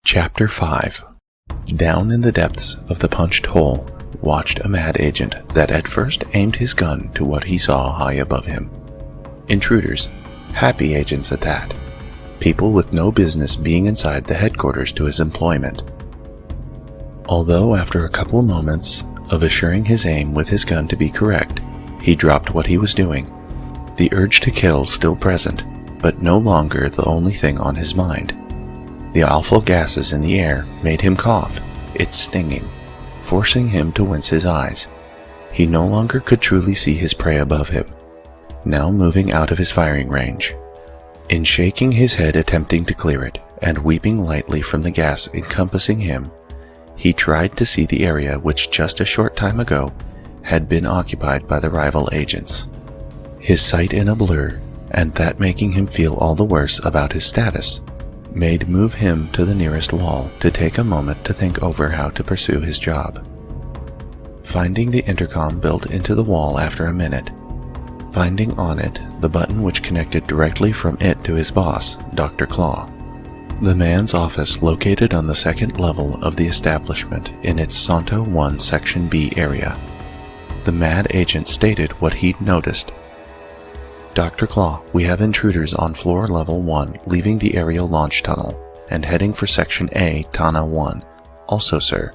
Chapter 5. Down in the depths of the punched hole watched a mad agent that at first aimed his gun to what he saw high above him. Intruders, happy agents at that. People with no business being inside the headquarters to his employment. Although after a couple moments of assuring his aim with his gun to be correct, he dropped what he was doing. The urge to kill still present, but no longer the only thing on his mind. The awful gases in the air made him cough, it stinging, forcing him to wince his eyes. He no longer could truly see his prey above him, now moving out of his firing range. In shaking his head attempting to clear it, and weeping lightly from the gas encompassing him, he tried to see the area which just a short time ago had been occupied by the rival agents. His sight in a blur, and that making him feel all the worse about his status, made move him to the nearest wall to take a moment to think over how to pursue his job. Finding the intercom built into the wall after a minute, finding on it the button which connected directly from it to his boss, Dr. Claw. The man's office located on the second level of the establishment in its Santo 1 Section B area. The mad agent stated what he'd noticed. Dr. Claw, we have intruders on floor level 1 leaving the aerial launch tunnel and heading for Section A, Tana 1. Also, sir.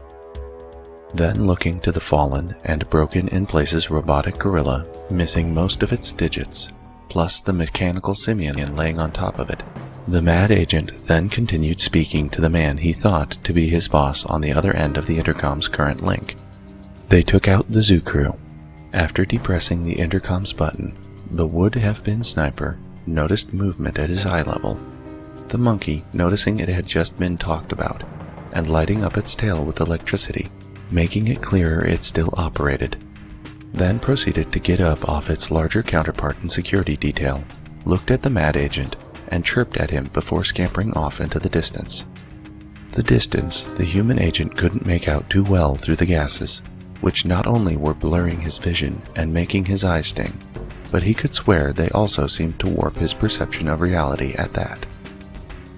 Then looking to the fallen and broken in places robotic gorilla, missing most of its digits, plus the mechanical simian laying on top of it. The mad agent then continued speaking to the man he thought to be his boss on the other end of the intercom's current link. They took out the zoo crew. After depressing the intercom's button, the would-have-been sniper noticed movement at his eye level. The monkey, noticing it had just been talked about, and lighting up its tail with electricity, making it clearer it still operated, then proceeded to get up off its larger counterpart in security detail, looked at the mad agent, and chirped at him before scampering off into the distance. The distance the human agent couldn't make out too well through the gases, which not only were blurring his vision and making his eyes sting, but he could swear they also seemed to warp his perception of reality at that.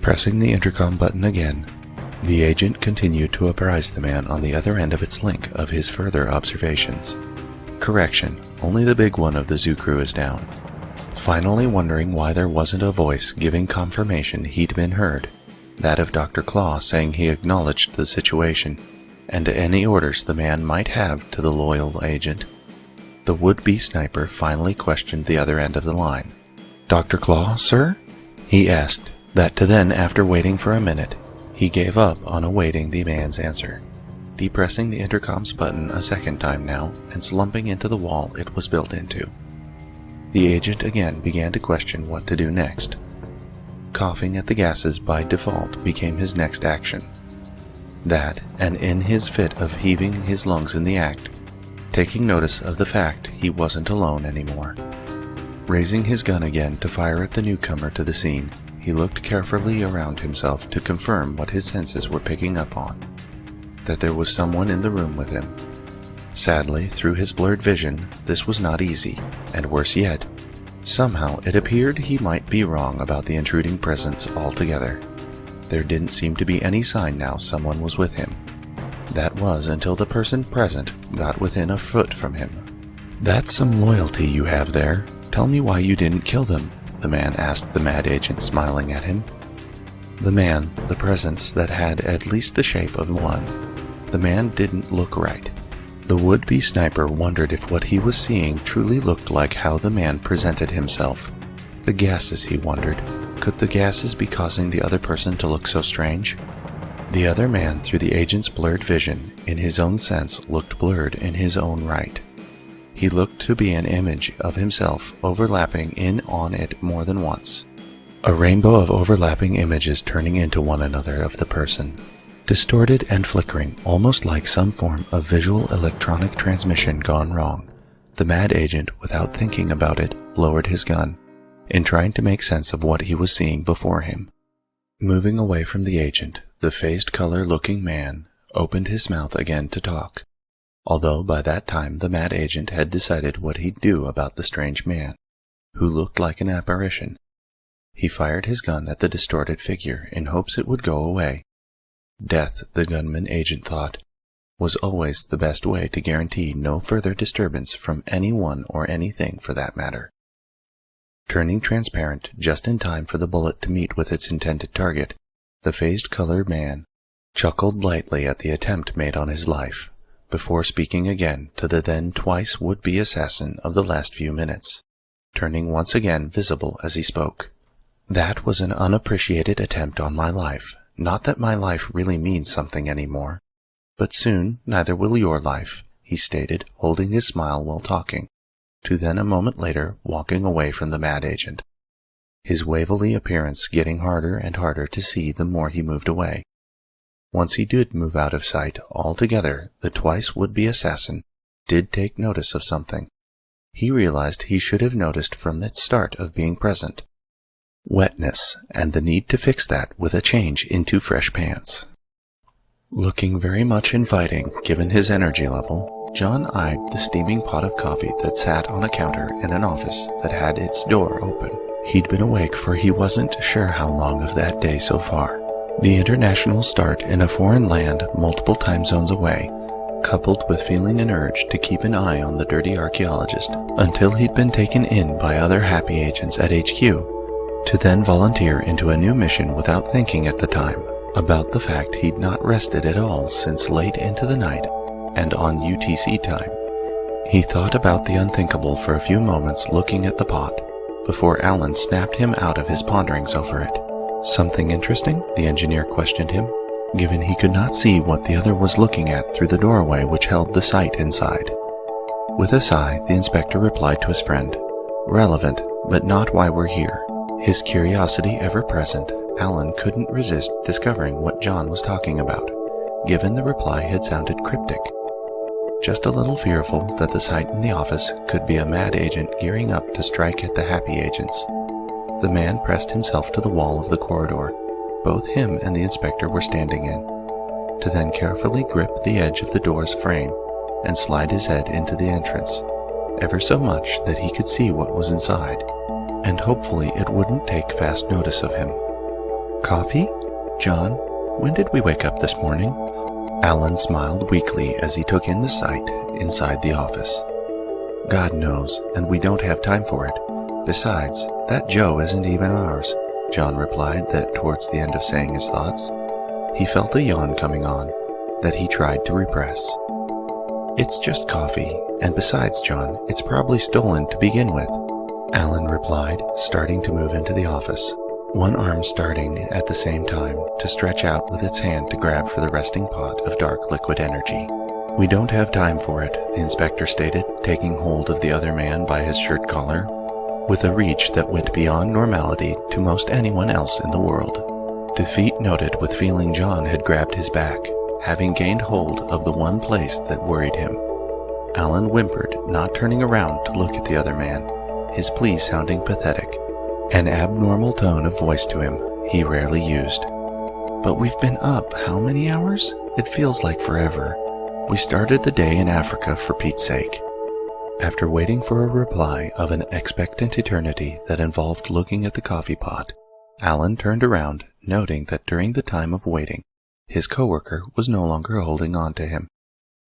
Pressing the intercom button again, the agent continued to apprise the man on the other end of its link of his further observations. Correction, only the big one of the zoo crew is down. Finally wondering why there wasn't a voice giving confirmation he'd been heard, that of Dr. Claw saying he acknowledged the situation, and any orders the man might have to the loyal agent. The would-be sniper finally questioned the other end of the line. "Dr. Claw, sir?" he asked, that to then, after waiting for a minute, he gave up on awaiting the man's answer, depressing the intercom's button a second time now and slumping into the wall it was built into. The agent again began to question what to do next. Coughing at the gases by default became his next action. That, and in his fit of heaving his lungs in the act, taking notice of the fact he wasn't alone anymore. Raising his gun again to fire at the newcomer to the scene, he looked carefully around himself to confirm what his senses were picking up on, that there was someone in the room with him. Sadly, through his blurred vision, this was not easy, and worse yet, somehow it appeared he might be wrong about the intruding presence altogether. There didn't seem to be any sign now someone was with him. That was until the person present got within a foot from him. "That's some loyalty you have there. Tell me why you didn't kill them," the man asked the mad agent, smiling at him. The man, the presence that had at least the shape of one. The man didn't look right. The would-be sniper wondered if what he was seeing truly looked like how the man presented himself. The gases, he wondered. Could the gases be causing the other person to look so strange? The other man, through the agent's blurred vision, in his own sense, looked blurred in his own right. He looked to be an image of himself overlapping in on it more than once. A rainbow of overlapping images turning into one another of the person. Distorted and flickering, almost like some form of visual electronic transmission gone wrong. The mad agent, without thinking about it, lowered his gun, in trying to make sense of what he was seeing before him. Moving away from the agent, the phased color-looking man opened his mouth again to talk, although by that time the mad agent had decided what he'd do about the strange man, who looked like an apparition. He fired his gun at the distorted figure in hopes it would go away. Death, the gunman agent thought, was always the best way to guarantee no further disturbance from anyone or anything for that matter. Turning transparent just in time for the bullet to meet with its intended target, the phased-colored man chuckled lightly at the attempt made on his life, before speaking again to the then twice would-be assassin of the last few minutes, turning once again visible as he spoke. "That was an unappreciated attempt on my life. Not that my life really means something anymore. But soon neither will your life," he stated, holding his smile while talking, to then a moment later walking away from the mad agent, his Waverly appearance getting harder and harder to see the more he moved away. Once he did move out of sight altogether, the twice would-be assassin did take notice of something. He realized he should have noticed from its start of being present. Wetness, and the need to fix that with a change into fresh pants. Looking very much inviting given his energy level, John eyed the steaming pot of coffee that sat on a counter in an office that had its door open. He'd been awake for he wasn't sure how long of that day so far. The international start in a foreign land multiple time zones away, coupled with feeling an urge to keep an eye on the dirty archaeologist until he'd been taken in by other happy agents at HQ, to then volunteer into a new mission without thinking at the time about the fact he'd not rested at all since late into the night and on UTC time. He thought about the unthinkable for a few moments, looking at the pot, before Alan snapped him out of his ponderings over it. "Something interesting?" the engineer questioned him, given he could not see what the other was looking at through the doorway which held the site inside. With a sigh, the inspector replied to his friend, "Relevant, but not why we're here." His curiosity ever present, Alan couldn't resist discovering what John was talking about, given the reply had sounded cryptic. Just a little fearful that the site in the office could be a mad agent gearing up to strike at the happy agents. The man pressed himself to the wall of the corridor both him and the inspector were standing in, to then carefully grip the edge of the door's frame and slide his head into the entrance, ever so much that he could see what was inside, and hopefully it wouldn't take fast notice of him. "Coffee? John, when did we wake up this morning?" Alan smiled weakly as he took in the sight inside the office. "God knows, and we don't have time for it. Besides, that Joe isn't even ours," John replied that towards the end of saying his thoughts. He felt a yawn coming on that he tried to repress. "It's just coffee, and besides, John, it's probably stolen to begin with," Alan replied, starting to move into the office, one arm starting at the same time to stretch out with its hand to grab for the resting pot of dark liquid energy. "We don't have time for it," the inspector stated, taking hold of the other man by his shirt collar, with a reach that went beyond normality to most anyone else in the world. Defeat noted with feeling John had grabbed his back, having gained hold of the one place that worried him. Alan whimpered, not turning around to look at the other man, his plea sounding pathetic, an abnormal tone of voice to him he rarely used. "But we've been up how many hours? It feels like forever. We started the day in Africa, for Pete's sake." After waiting for a reply of an expectant eternity that involved looking at the coffee pot, Alan turned around, noting that during the time of waiting, his coworker was no longer holding on to him.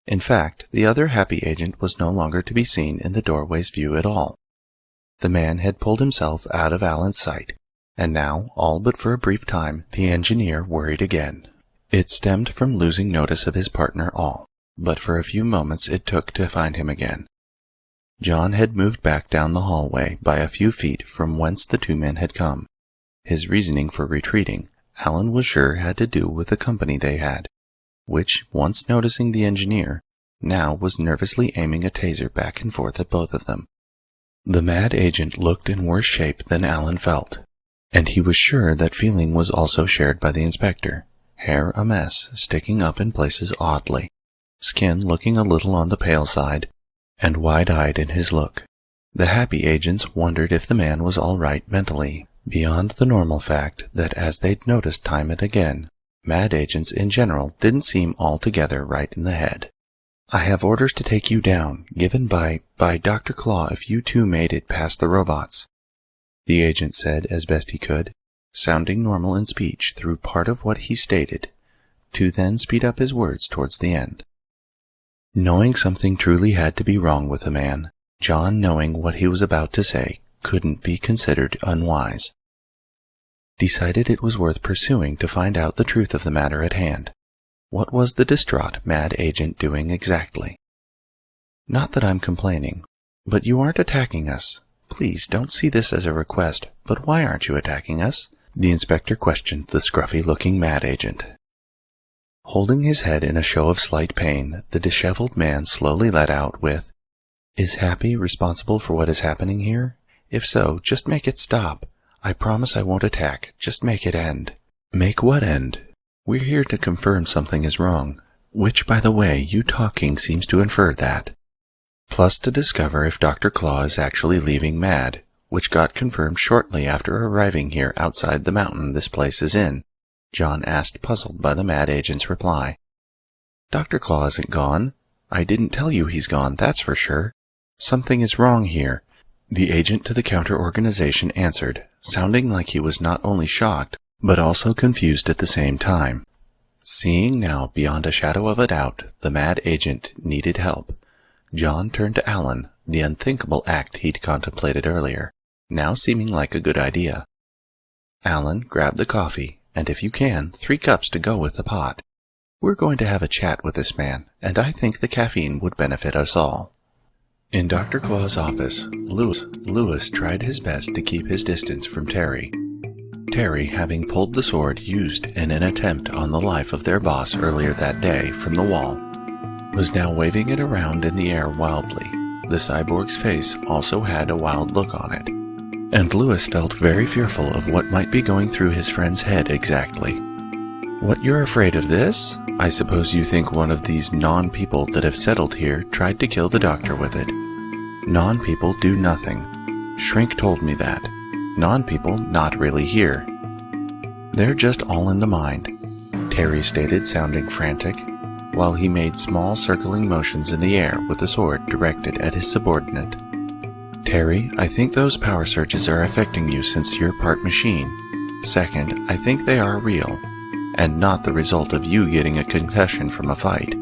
In fact, the other happy agent was no longer to be seen in the doorway's view at all. The man had pulled himself out of Alan's sight, and now, all but for a brief time, the engineer worried again. It stemmed from losing notice of his partner but for a few moments it took to find him again. John had moved back down the hallway by a few feet from whence the two men had come. His reasoning for retreating, Alan was sure, had to do with the company they had, which, once noticing the engineer, now was nervously aiming a taser back and forth at both of them. The mad agent looked in worse shape than Alan felt, and he was sure that feeling was also shared by the inspector, hair a mess, sticking up in places oddly, skin looking a little on the pale side, and wide-eyed in his look. The happy agents wondered if the man was all right mentally, beyond the normal fact that, as they'd noticed time and again, mad agents in general didn't seem altogether right in the head. "I have orders to take you down, given by Dr. Claw if you two made it past the robots," the agent said as best he could, sounding normal in speech through part of what he stated, to then speed up his words towards the end. Knowing something truly had to be wrong with the man, John, knowing what he was about to say, couldn't be considered unwise. Decided it was worth pursuing to find out the truth of the matter at hand. What was the distraught mad agent doing exactly? Not that I'm complaining, but you aren't attacking us. Please don't see this as a request, but why aren't you attacking us? The inspector questioned the scruffy-looking mad agent. Holding his head in a show of slight pain, the disheveled man slowly let out with, "Is Happy responsible for what is happening here? If so, just make it stop. I promise I won't attack. Just make it end." "Make what end? We're here to confirm something is wrong, which, by the way, you talking seems to infer that. Plus to discover if Dr. Claw is actually leaving mad, which got confirmed shortly after arriving here outside the mountain this place is in," John asked, puzzled by the mad agent's reply. "Dr. Claw isn't gone. I didn't tell you he's gone, that's for sure. Something is wrong here," the agent to the counter-organization answered, sounding like he was not only shocked, but also confused at the same time. Seeing now beyond a shadow of a doubt the mad agent needed help, John turned to Alan, the unthinkable act he'd contemplated earlier, now seeming like a good idea. "Alan, grab the coffee, and if you can, 3 cups to go with the pot. We're going to have a chat with this man, and I think the caffeine would benefit us all." In Dr. Claw's office, Lewis tried his best to keep his distance from Terry. Terry, having pulled the sword used in an attempt on the life of their boss earlier that day from the wall, was now waving it around in the air wildly. The cyborg's face also had a wild look on it, and Lewis felt very fearful of what might be going through his friend's head exactly. "What, you're afraid of this? I suppose you think one of these non-people that have settled here tried to kill the doctor with it. Non-people do nothing. Shrink told me that. Non-people not really here. They're just all in the mind," Terry stated, sounding frantic, while he made small circling motions in the air with the sword directed at his subordinate. "Terry, I think those power surges are affecting you since you're part machine. Second, I think they are real, and not the result of you getting a concussion from a fight.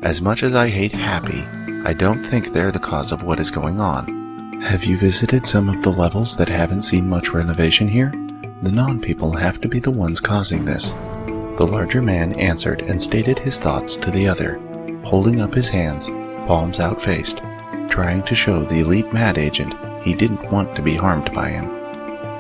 As much as I hate Happy, I don't think they're the cause of what is going on. Have you visited some of the levels that haven't seen much renovation here? The non-people have to be the ones causing this." The larger man answered and stated his thoughts to the other, holding up his hands, palms out-faced, trying to show the elite mad agent he didn't want to be harmed by him.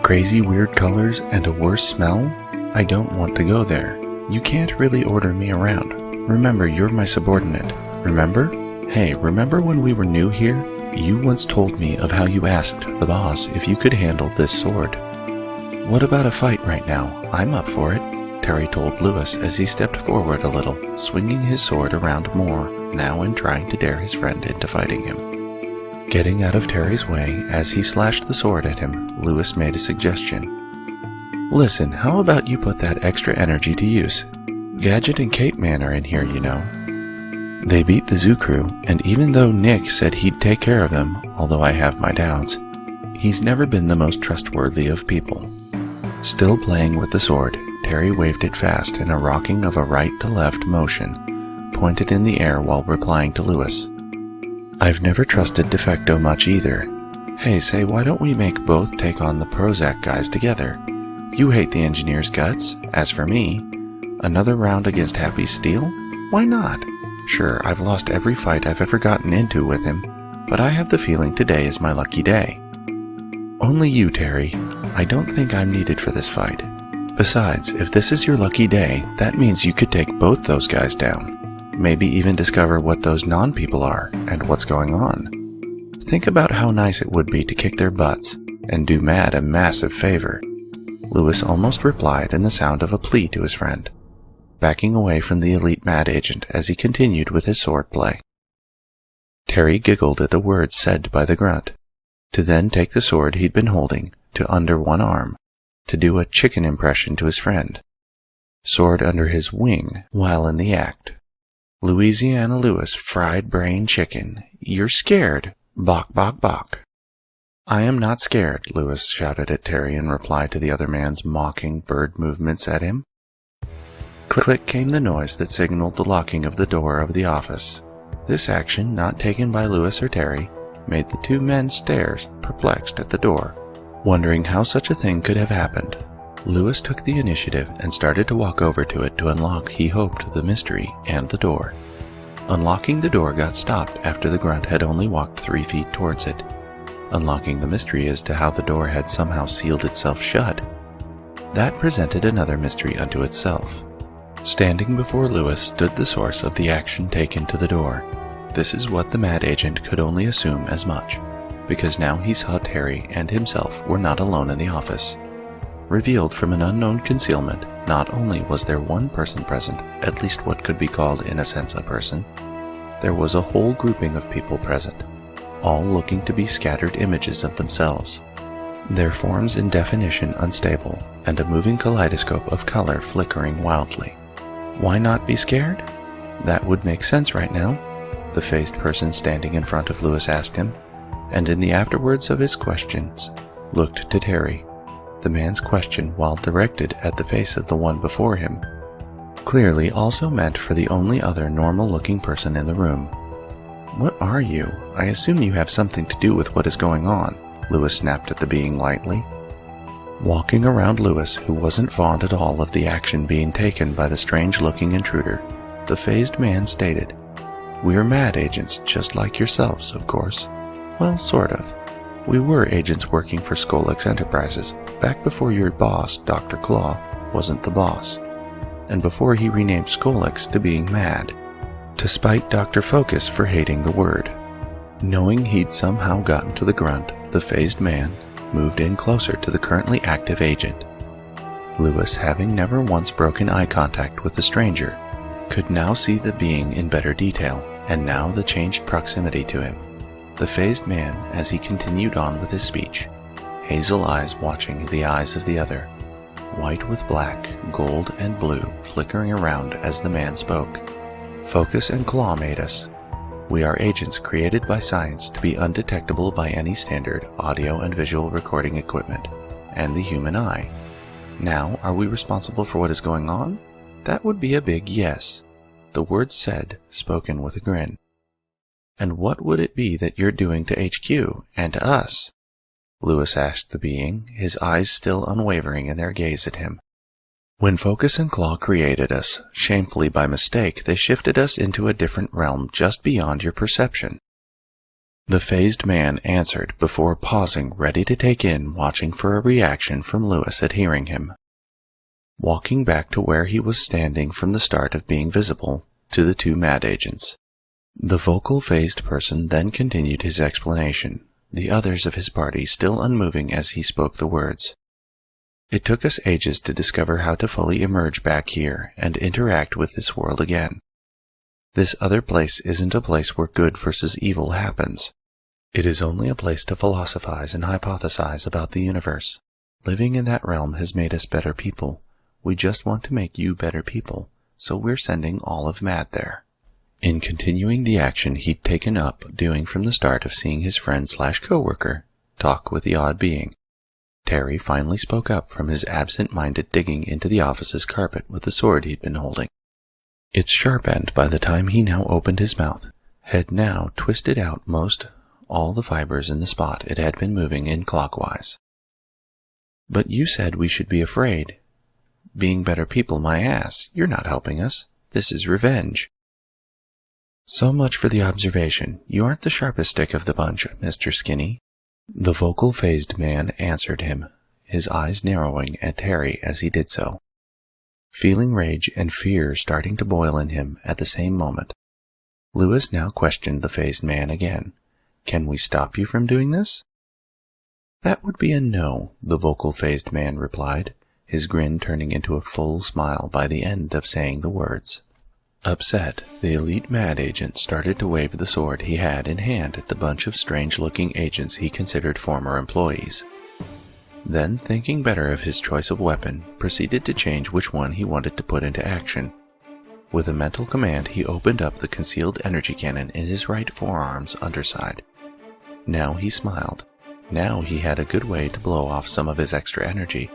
"Crazy weird colors and a worse smell? I don't want to go there. You can't really order me around. Remember, you're my subordinate. Remember? Hey, remember when we were new here? You once told me of how you asked the boss if you could handle this sword. What about a fight right now? I'm up for it," Terry told Lewis as he stepped forward a little, swinging his sword around more, now and trying to dare his friend into fighting him. Getting out of Terry's way as he slashed the sword at him, Lewis made a suggestion. "Listen, how about you put that extra energy to use? Gadget and Cape Man are in here, you know. They beat the zoo crew, and even though Nick said he'd take care of them, although I have my doubts, he's never been the most trustworthy of people." Still playing with the sword, Terry waved it fast in a rocking of a right-to-left motion, pointed in the air while replying to Lewis. "I've never trusted Defecto much either. Hey, say, why don't we make both take on the Prozac guys together? You hate the engineer's guts. As for me, another round against Happy Steel? Why not? Sure, I've lost every fight I've ever gotten into with him, but I have the feeling today is my lucky day." "Only you, Terry. I don't think I'm needed for this fight. Besides, if this is your lucky day, that means you could take both those guys down. Maybe even discover what those non-people are and what's going on. Think about how nice it would be to kick their butts and do Mad a massive favor." Lewis almost replied in the sound of a plea to his friend, backing away from the elite mad agent as he continued with his sword play. Terry giggled at the words said by the grunt, to then take the sword he'd been holding to under one arm, to do a chicken impression to his friend, sword under his wing while in the act. "Louisiana Lewis, fried brain chicken, you're scared, bok bok bok." "I am not scared," Lewis shouted at Terry in reply to the other man's mocking bird movements at him. Click came the noise that signaled the locking of the door of the office. This action, not taken by Lewis or Terry, made the two men stare perplexed at the door, wondering how such a thing could have happened. Lewis took the initiative and started to walk over to it to unlock, he hoped, the mystery and the door. Unlocking the door got stopped after the grunt had only walked 3 feet towards it. Unlocking the mystery as to how the door had somehow sealed itself shut, that presented another mystery unto itself. Standing before Lewis stood the source of the action taken to the door. This is what the mad agent could only assume as much, because now he saw Terry and himself were not alone in the office. Revealed from an unknown concealment, not only was there one person present, at least what could be called in a sense a person, there was a whole grouping of people present, all looking to be scattered images of themselves, their forms in definition unstable, and a moving kaleidoscope of color flickering wildly. Why not be scared? That would make sense right now, the phased person standing in front of Lewis asked him, and in the afterwards of his questions, looked to Terry. The man's question, while directed at the face of the one before him, clearly also meant for the only other normal-looking person in the room. "What are you? I assume you have something to do with what is going on," Lewis snapped at the being lightly. Walking around Lewis, who wasn't fond at all of the action being taken by the strange-looking intruder, the phased man stated, "We're mad agents, just like yourselves, of course. Well, sort of. We were agents working for Skolex Enterprises, back before your boss, Dr. Claw, wasn't the boss, and before he renamed Skolex to being mad, to spite Dr. Focus for hating the word." Knowing he'd somehow gotten to the grunt, the phased man moved in closer to the currently active agent. Lewis, having never once broken eye contact with the stranger, could now see the being in better detail, and now the changed proximity to him. The phased man, as he continued on with his speech, hazel eyes watching the eyes of the other, white with black, gold and blue flickering around as the man spoke. "Focus and Claw made us. We are agents created by science to be undetectable by any standard audio and visual recording equipment, and the human eye. Now, are we responsible for what is going on? That would be a big yes," the words said, spoken with a grin. "And what would it be that you're doing to HQ, and to us?" Lewis asked the being, his eyes still unwavering in their gaze at him. "When Focus and Claw created us, shamefully by mistake, they shifted us into a different realm just beyond your perception," the phased man answered before pausing, ready to take in, watching for a reaction from Lewis at hearing him. Walking back to where he was standing from the start of being visible, to the two mad agents, the vocal phased person then continued his explanation, the others of his party still unmoving as he spoke the words. "It took us ages to discover how to fully emerge back here and interact with this world again. This other place isn't a place where good versus evil happens. It is only a place to philosophize and hypothesize about the universe. Living in that realm has made us better people. We just want to make you better people, so we're sending all of Mad there." In continuing the action he'd taken up doing from the start of seeing his friend/co-worker talk with the odd being, Terry finally spoke up from his absent-minded digging into the office's carpet with the sword he'd been holding. Its sharp end, by the time he now opened his mouth, had now twisted out all the fibers in the spot it had been moving in clockwise. "But you said we should be afraid. Being better people, my ass. You're not helping us. This is revenge." "So much for the observation. You aren't the sharpest stick of the bunch, Mr. Skinny," the vocal phased man answered him, his eyes narrowing at Terry as he did so, feeling rage and fear starting to boil in him at the same moment. Lewis now questioned the phased man again. "Can we stop you from doing this?" "That would be a no," the vocal phased man replied, his grin turning into a full smile by the end of saying the words. Upset, the elite mad agent started to wave the sword he had in hand at the bunch of strange-looking agents he considered former employees. Then, thinking better of his choice of weapon, proceeded to change which one he wanted to put into action. With a mental command, he opened up the concealed energy cannon in his right forearm's underside. Now he smiled. Now he had a good way to blow off some of his extra energy.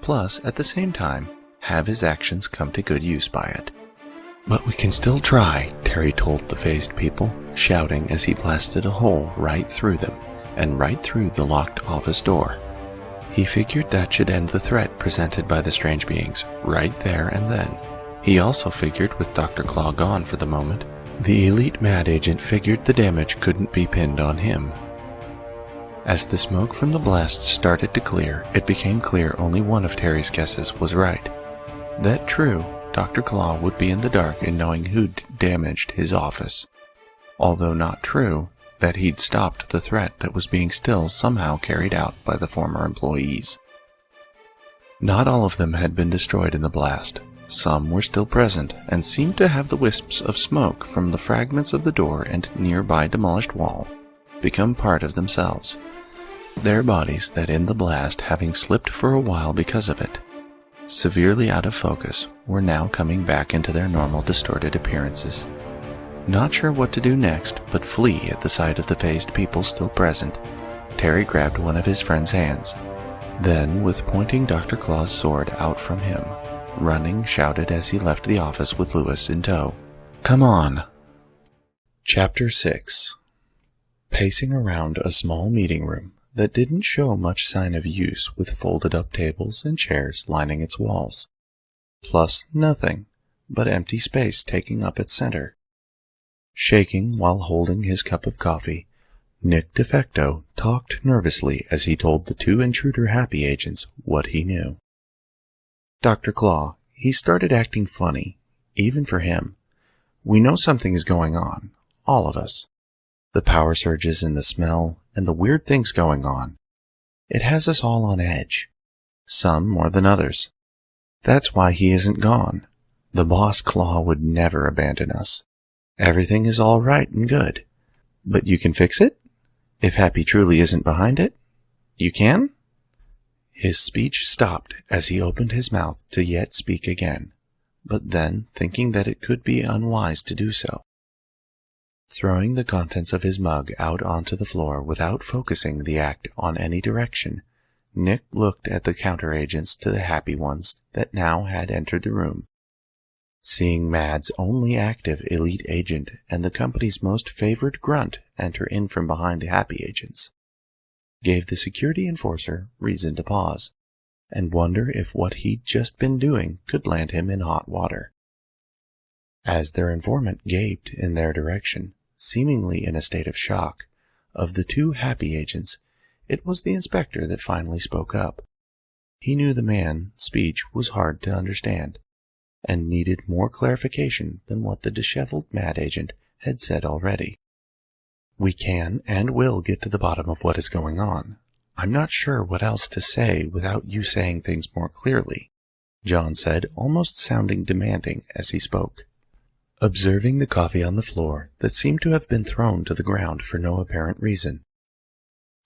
Plus, at the same time, have his actions come to good use by it. "But we can still try," Terry told the phased people, shouting as he blasted a hole right through them, and right through the locked office door. He figured that should end the threat presented by the strange beings, right there and then. He also figured with Dr. Claw gone for the moment, the elite mad agent figured the damage couldn't be pinned on him. As the smoke from the blast started to clear, it became clear only one of Terry's guesses was right. That true, Dr. Claw would be in the dark in knowing who'd damaged his office. Although not true that he'd stopped the threat that was being still somehow carried out by the former employees. Not all of them had been destroyed in the blast. Some were still present and seemed to have the wisps of smoke from the fragments of the door and nearby demolished wall become part of themselves. Their bodies that in the blast, having slipped for a while because of it, severely out of focus, were now coming back into their normal distorted appearances. Not sure what to do next but flee at the sight of the phased people still present, Terry grabbed one of his friend's hands. Then, with pointing Dr. Claw's sword out from him, running, shouted as he left the office with Lewis in tow, "Come on!" Chapter 6. Pacing around a small meeting room that didn't show much sign of use with folded-up tables and chairs lining its walls, plus nothing but empty space taking up its center. Shaking while holding his cup of coffee, Nick DeFecto talked nervously as he told the two intruder happy agents what he knew. "Dr. Claw, he started acting funny, even for him. We know something is going on, all of us. The power surges and the smell and the weird things going on. It has us all on edge, some more than others. That's why he isn't gone. The boss Claw would never abandon us. Everything is all right and good. But you can fix it? If Happy truly isn't behind it? You can?" His speech stopped as he opened his mouth to yet speak again, but then, thinking that it could be unwise to do so, throwing the contents of his mug out onto the floor without focusing the act on any direction, Nick looked at the counter-agents to the happy ones that now had entered the room. Seeing Mad's only active elite agent and the company's most favored grunt enter in from behind the happy agents, gave the security enforcer reason to pause, and wonder if what he'd just been doing could land him in hot water. As their informant gaped in their direction, seemingly in a state of shock, of the two happy agents, it was the inspector that finally spoke up. He knew the man's speech was hard to understand, and needed more clarification than what the disheveled mad agent had said already. "We can and will get to the bottom of what is going on. I'm not sure what else to say without you saying things more clearly," John said, almost sounding demanding as he spoke. Observing the coffee on the floor that seemed to have been thrown to the ground for no apparent reason,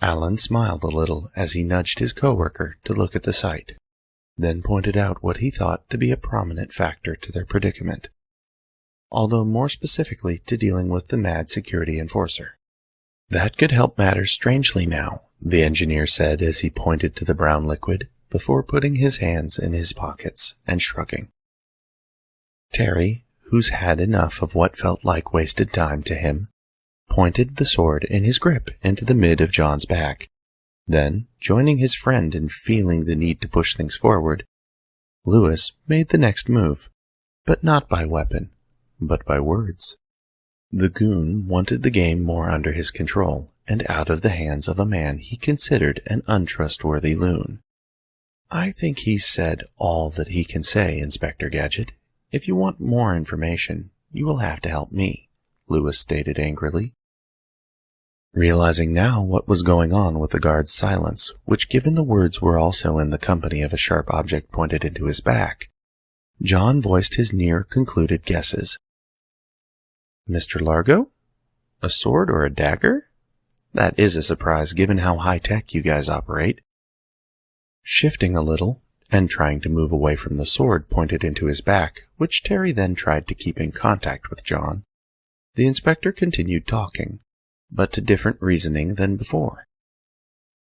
Alan smiled a little as he nudged his coworker to look at the sight, then pointed out what he thought to be a prominent factor to their predicament, although more specifically to dealing with the mad security enforcer. "That could help matters strangely now," the engineer said as he pointed to the brown liquid, before putting his hands in his pockets and shrugging. Terry, who's had enough of what felt like wasted time to him, pointed the sword in his grip into the mid of John's back. Then, joining his friend in feeling the need to push things forward, Lewis made the next move, but not by weapon, but by words. The goon wanted the game more under his control and out of the hands of a man he considered an untrustworthy loon. "I think he's said all that he can say, Inspector Gadget. If you want more information, you will have to help me," Lewis stated angrily. Realizing now what was going on with the guard's silence, which given the words were also in the company of a sharp object pointed into his back, John voiced his near-concluded guesses. "Mr. Largo? A sword or a dagger? That is a surprise given how high-tech you guys operate." Shifting a little, and trying to move away from the sword pointed into his back, which Terry then tried to keep in contact with John, the inspector continued talking, but to different reasoning than before.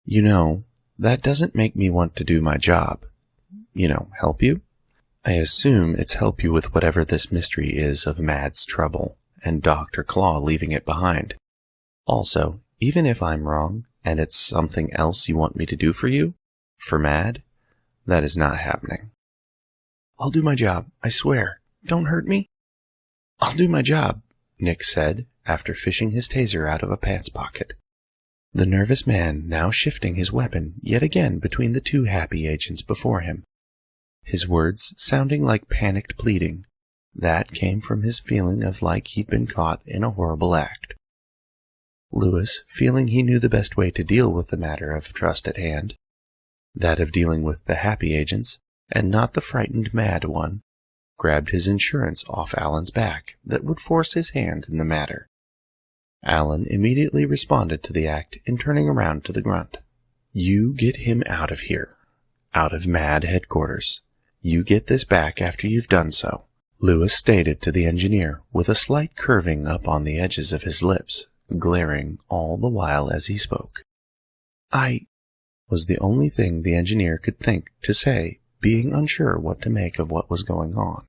"You know, that doesn't make me want to do my job. Help you. I assume it's help you with whatever this mystery is of Mad's trouble, and Dr. Claw leaving it behind. Also, even if I'm wrong, and it's something else you want me to do for you, for Mad, that is not happening. I'll do my job, I swear. Don't hurt me. I'll do my job, Nick said, after fishing his taser out of a pants pocket. The nervous man now shifting his weapon yet again between the two happy agents before him. His words sounding like panicked pleading. That came from his feeling of like he'd been caught in a horrible act. Lewis, feeling he knew the best way to deal with the matter of trust at hand, that of dealing with the happy agents, and not the frightened mad one, grabbed his insurance off Alan's back that would force his hand in the matter. Alan immediately responded to the act in turning around to the grunt. You get him out of here. Out of Mad headquarters. You get this back after you've done so, Lewis stated to the engineer with a slight curving up on the edges of his lips, glaring all the while as he spoke. I was the only thing the engineer could think to say, being unsure what to make of what was going on.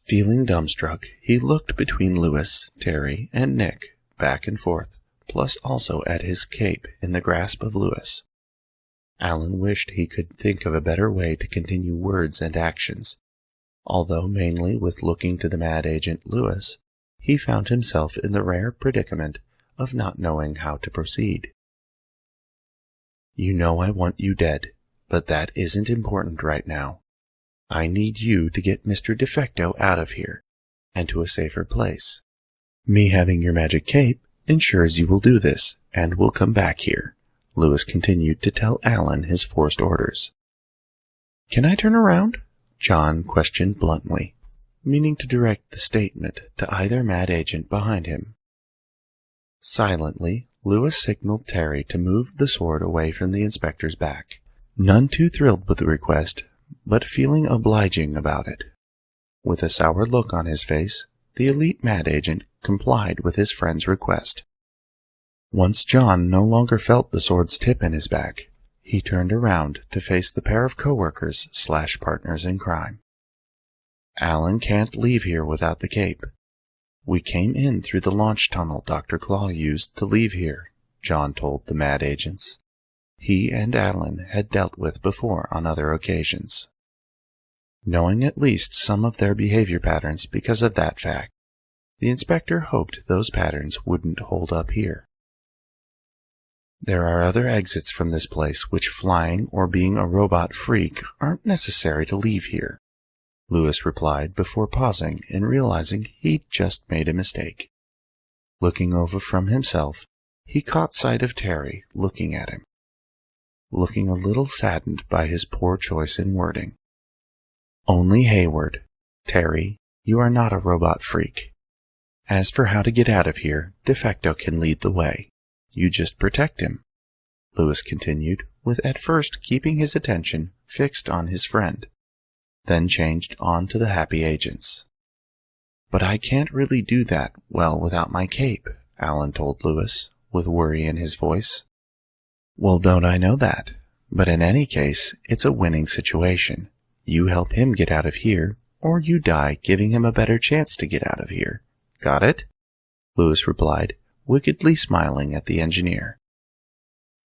Feeling dumbstruck, he looked between Lewis, Terry, and Nick, back and forth, plus also at his cape in the grasp of Lewis. Alan wished he could think of a better way to continue words and actions, although mainly with looking to the mad agent Lewis, he found himself in the rare predicament of not knowing how to proceed. You know I want you dead, but that isn't important right now. I need you to get Mr. Defecto out of here, and to a safer place. Me having your magic cape ensures you will do this, and will come back here, Lewis continued to tell Alan his forced orders. Can I turn around? John questioned bluntly, meaning to direct the statement to either mad agent behind him. Silently, Lewis signaled Terry to move the sword away from the inspector's back, none too thrilled with the request, but feeling obliging about it. With a sour look on his face, the elite mad agent complied with his friend's request. Once John no longer felt the sword's tip in his back, he turned around to face the pair of co-workers/partners in crime. Alan can't leave here without the cape. We came in through the launch tunnel Dr. Claw used to leave here, John told the mad agents. He and Alan had dealt with before on other occasions. Knowing at least some of their behavior patterns because of that fact, the inspector hoped those patterns wouldn't hold up here. There are other exits from this place which flying or being a robot freak aren't necessary to leave here, Lewis replied before pausing and realizing he'd just made a mistake. Looking over from himself, he caught sight of Terry looking at him, looking a little saddened by his poor choice in wording. Only Hayward. Terry, you are not a robot freak. As for how to get out of here, Defecto can lead the way. You just protect him, Lewis continued, with at first keeping his attention fixed on his friend, then changed on to the happy agents. But I can't really do that well without my cape, Alan told Lewis, with worry in his voice. Well, don't I know that? But in any case, it's a winning situation. You help him get out of here, or you die giving him a better chance to get out of here. Got it? Lewis replied, wickedly smiling at the engineer.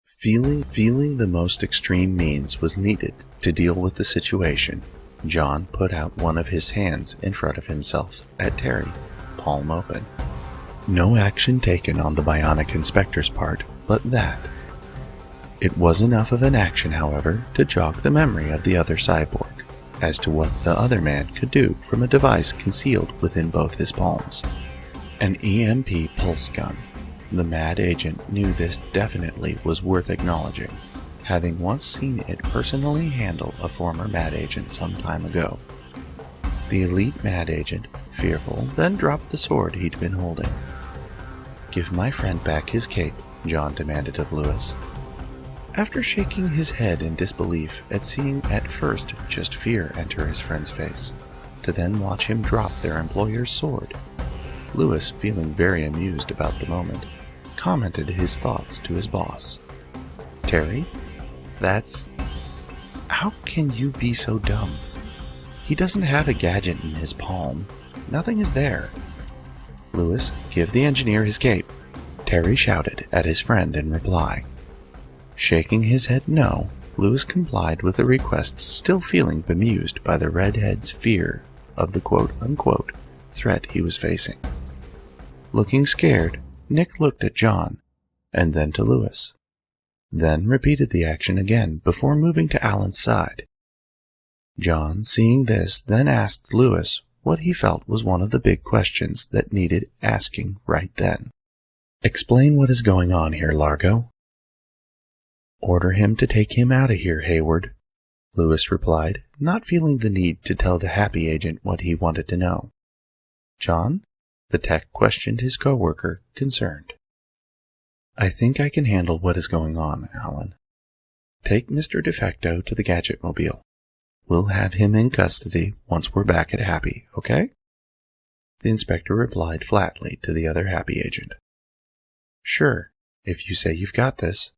Feeling the most extreme means was needed to deal with the situation, John put out one of his hands in front of himself at Terry, palm open. No action taken on the bionic inspector's part, but that. It was enough of an action, however, to jog the memory of the other cyborg as to what the other man could do from a device concealed within both his palms. An EMP pulse gun. The mad agent knew this definitely was worth acknowledging, having once seen it personally handle a former mad agent some time ago. The elite mad agent, fearful, then dropped the sword he'd been holding. Give my friend back his cape, John demanded of Lewis. After shaking his head in disbelief at seeing at first just fear enter his friend's face, to then watch him drop their employer's sword, Lewis, feeling very amused about the moment, commented his thoughts to his boss. Terry? How can you be so dumb? He doesn't have a gadget in his palm. Nothing is there. Lewis, give the engineer his cape, Terry shouted at his friend in reply. Shaking his head no, Lewis complied with the request, still feeling bemused by the redhead's fear of the quote-unquote threat he was facing. Looking scared, Nick looked at John, and then to Lewis. Then repeated the action again before moving to Alan's side. John, seeing this, then asked Lewis what he felt was one of the big questions that needed asking right then. Explain what is going on here, Largo. Order him to take him out of here, Hayward, Lewis replied, not feeling the need to tell the happy agent what he wanted to know. John? The tech questioned his co-worker, concerned. I think I can handle what is going on, Alan. Take Mr. DeFacto to the Gadget mobile. We'll have him in custody once we're back at Happy, okay? The inspector replied flatly to the other happy agent. Sure, if you say you've got this,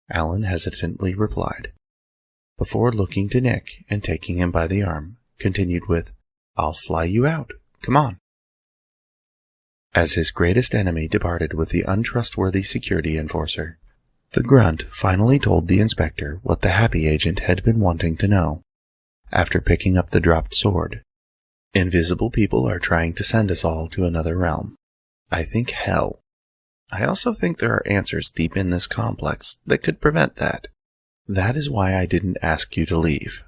Alan hesitantly replied, before looking to Nick and taking him by the arm, continued with, I'll fly you out. Come on. As his greatest enemy departed with the untrustworthy security enforcer, the grunt finally told the inspector what the happy agent had been wanting to know. After picking up the dropped sword, invisible people are trying to send us all to another realm. I think hell. I also think there are answers deep in this complex that could prevent that. That is why I didn't ask you to leave.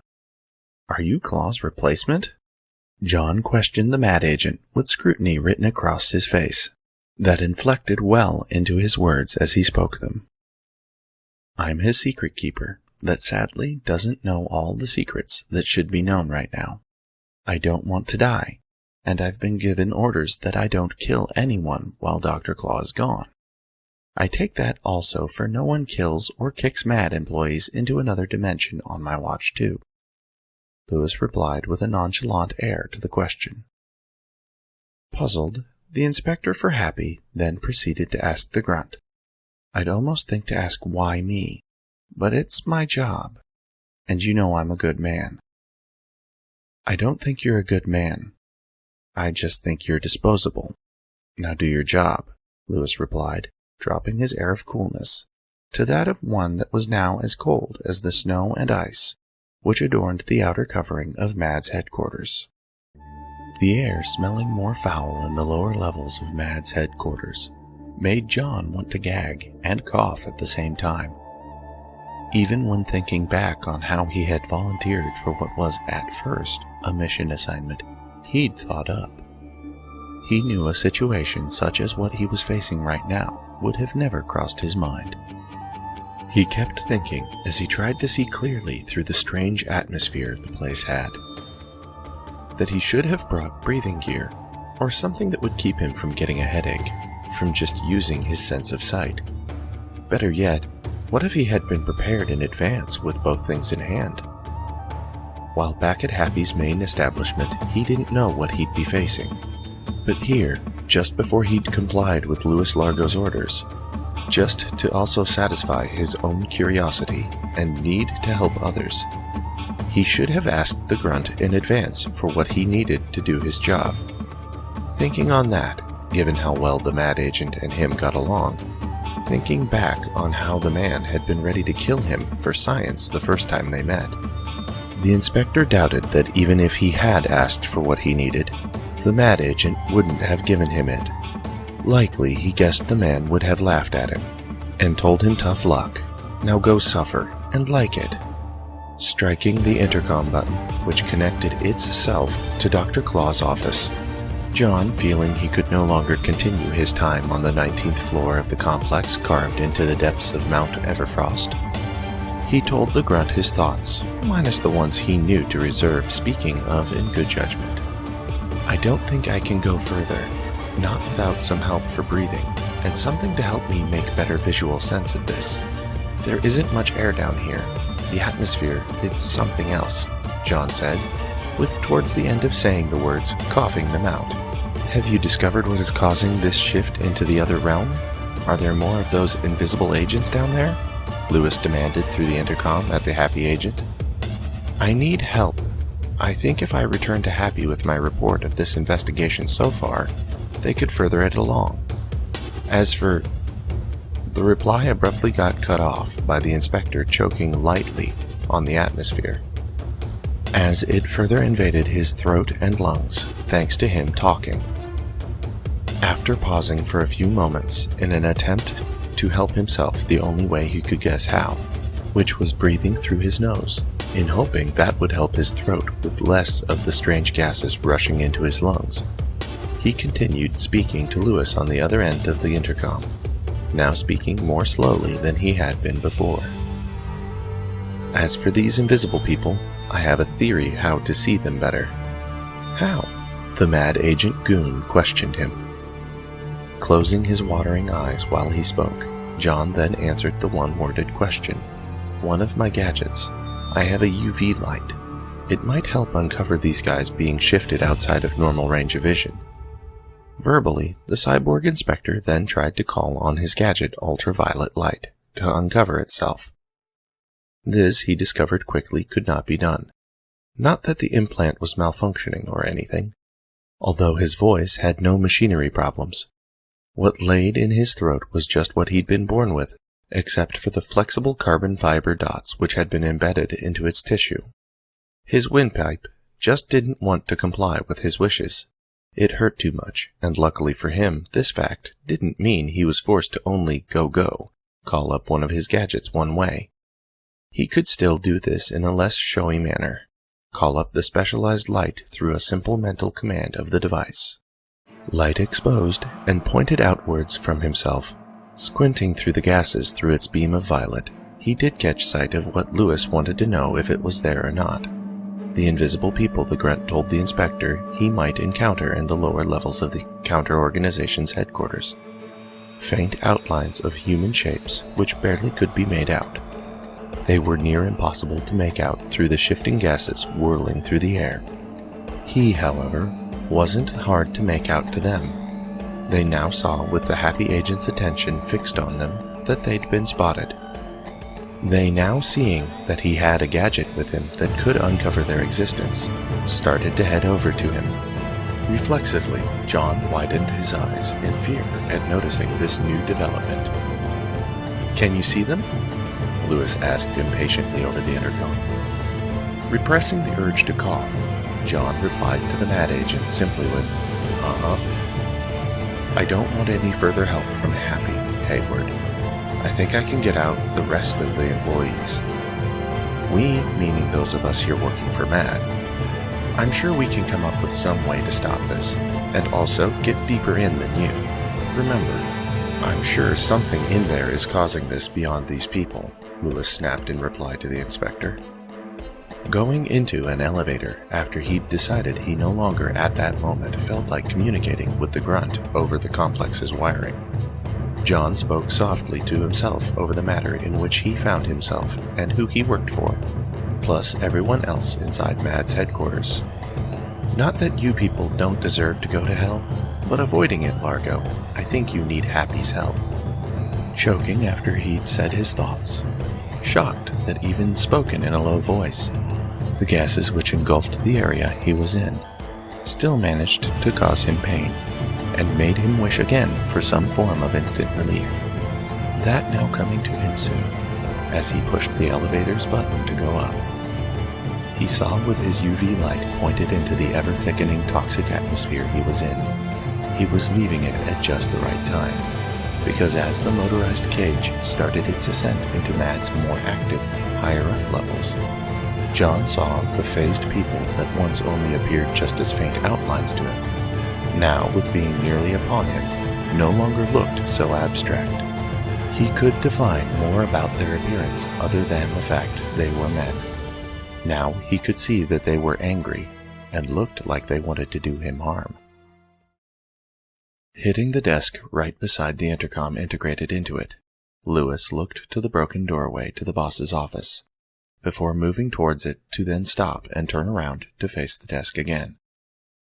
Are you Claw's replacement? John questioned the mad agent with scrutiny written across his face, that inflected well into his words as he spoke them. I'm his secret keeper, that sadly doesn't know all the secrets that should be known right now. I don't want to die, and I've been given orders that I don't kill anyone while Dr. Claw is gone. I take that also for no one kills or kicks mad employees into another dimension on my watch too. Lewis replied with a nonchalant air to the question. Puzzled, the inspector for Happy then proceeded to ask the grunt. I'd almost think to ask why me, but it's my job, and you know I'm a good man. I don't think you're a good man. I just think you're disposable. Now do your job, Lewis replied, dropping his air of coolness to that of one that was now as cold as the snow and ice which adorned the outer covering of Mad's headquarters. The air smelling more foul in the lower levels of Mad's headquarters made John want to gag and cough at the same time. Even when thinking back on how he had volunteered for what was at first a mission assignment he'd thought up, he knew a situation such as what he was facing right now would have never crossed his mind. He kept thinking as he tried to see clearly through the strange atmosphere the place had, that he should have brought breathing gear, or something that would keep him from getting a headache, from just using his sense of sight. Better yet, what if he had been prepared in advance with both things in hand? While back at Happy's main establishment, he didn't know what he'd be facing. But here, just before he'd complied with Louis Largo's orders, just to also satisfy his own curiosity and need to help others, he should have asked the grunt in advance for what he needed to do his job. Thinking on that, given how well the mad agent and him got along, thinking back on how the man had been ready to kill him for science the first time they met, the inspector doubted that even if he had asked for what he needed, the mad agent wouldn't have given him it. Likely he guessed the man would have laughed at him and told him tough luck, now go suffer and like it. Striking the intercom button, which connected itself to Dr. Claw's office, John, feeling he could no longer continue his time on the 19th floor of the complex carved into the depths of Mount Everfrost, he told the grunt his thoughts, minus the ones he knew to reserve, speaking of in good judgment. I don't think I can go further, not without some help for breathing, and something to help me make better visual sense of this. There isn't much air down here. The atmosphere, it's something else, John said, with towards the end of saying the words, coughing them out. Have you discovered what is causing this shift into the other realm? Are there more of those invisible agents down there? Lewis demanded through the intercom at the happy agent. I need help. I think if I return to Happy with my report of this investigation so far, they could further it along. As for... The reply abruptly got cut off by the inspector choking lightly on the atmosphere, as it further invaded his throat and lungs, thanks to him talking. After pausing for a few moments in an attempt to help himself the only way he could guess how, which was breathing through his nose, in hoping that would help his throat with less of the strange gases rushing into his lungs, he continued speaking to Lewis on the other end of the intercom, now speaking more slowly than he had been before. As for these invisible people, I have a theory how to see them better. How? The mad agent goon questioned him. Closing his watering eyes while he spoke, John then answered the one-worded question. One of my gadgets. I have a UV light. It might help uncover these guys being shifted outside of normal range of vision. Verbally, the cyborg inspector then tried to call on his gadget ultraviolet light to uncover itself. This, he discovered quickly, could not be done. Not that the implant was malfunctioning or anything, although his voice had no machinery problems. What laid in his throat was just what he'd been born with, except for the flexible carbon fiber dots which had been embedded into its tissue. His windpipe just didn't want to comply with his wishes. It hurt too much, and luckily for him, this fact didn't mean he was forced to only call up one of his gadgets one way. He could still do this in a less showy manner. Call up the specialized light through a simple mental command of the device. Light exposed and pointed outwards from himself. Squinting through the gases through its beam of violet, he did catch sight of what Lewis wanted to know if it was there or not. The invisible people the grunt told the inspector he might encounter in the lower levels of the counter-organization's headquarters. Faint outlines of human shapes which barely could be made out. They were near impossible to make out through the shifting gases whirling through the air. He, however, wasn't hard to make out to them. They now saw, with the happy agent's attention fixed on them, that they'd been spotted. They, now seeing that he had a gadget with him that could uncover their existence, started to head over to him. Reflexively, John widened his eyes in fear at noticing this new development. "Can you see them?" Lewis asked impatiently over the intercom. Repressing the urge to cough, John replied to the mad agent simply with, "I don't want any further help from Happy, Hayward. I think I can get out the rest of the employees. We, meaning those of us here working for MAD. I'm sure we can come up with some way to stop this, and also get deeper in than you. Remember, I'm sure something in there is causing this beyond these people," Lewis snapped in reply to the inspector. Going into an elevator after he'd decided he no longer at that moment felt like communicating with the grunt over the complex's wiring, John spoke softly to himself over the matter in which he found himself and who he worked for, plus everyone else inside MAD's headquarters. "Not that you people don't deserve to go to hell, but avoiding it, Largo, I think you need Happy's help." Choking after he'd said his thoughts, shocked that even spoken in a low voice, the gases which engulfed the area he was in still managed to cause him pain, and made him wish again for some form of instant relief. That now coming to him soon, as he pushed the elevator's button to go up. He saw with his UV light pointed into the ever-thickening toxic atmosphere he was in. He was leaving it at just the right time, because as the motorized cage started its ascent into MAD's more active, higher-up levels, John saw the phased people that once only appeared just as faint outlines to him, now with being nearly upon him, no longer looked so abstract. He could define more about their appearance other than the fact they were men. Now he could see that they were angry, and looked like they wanted to do him harm. Hitting the desk right beside the intercom integrated into it, Lewis looked to the broken doorway to the boss's office, before moving towards it to then stop and turn around to face the desk again.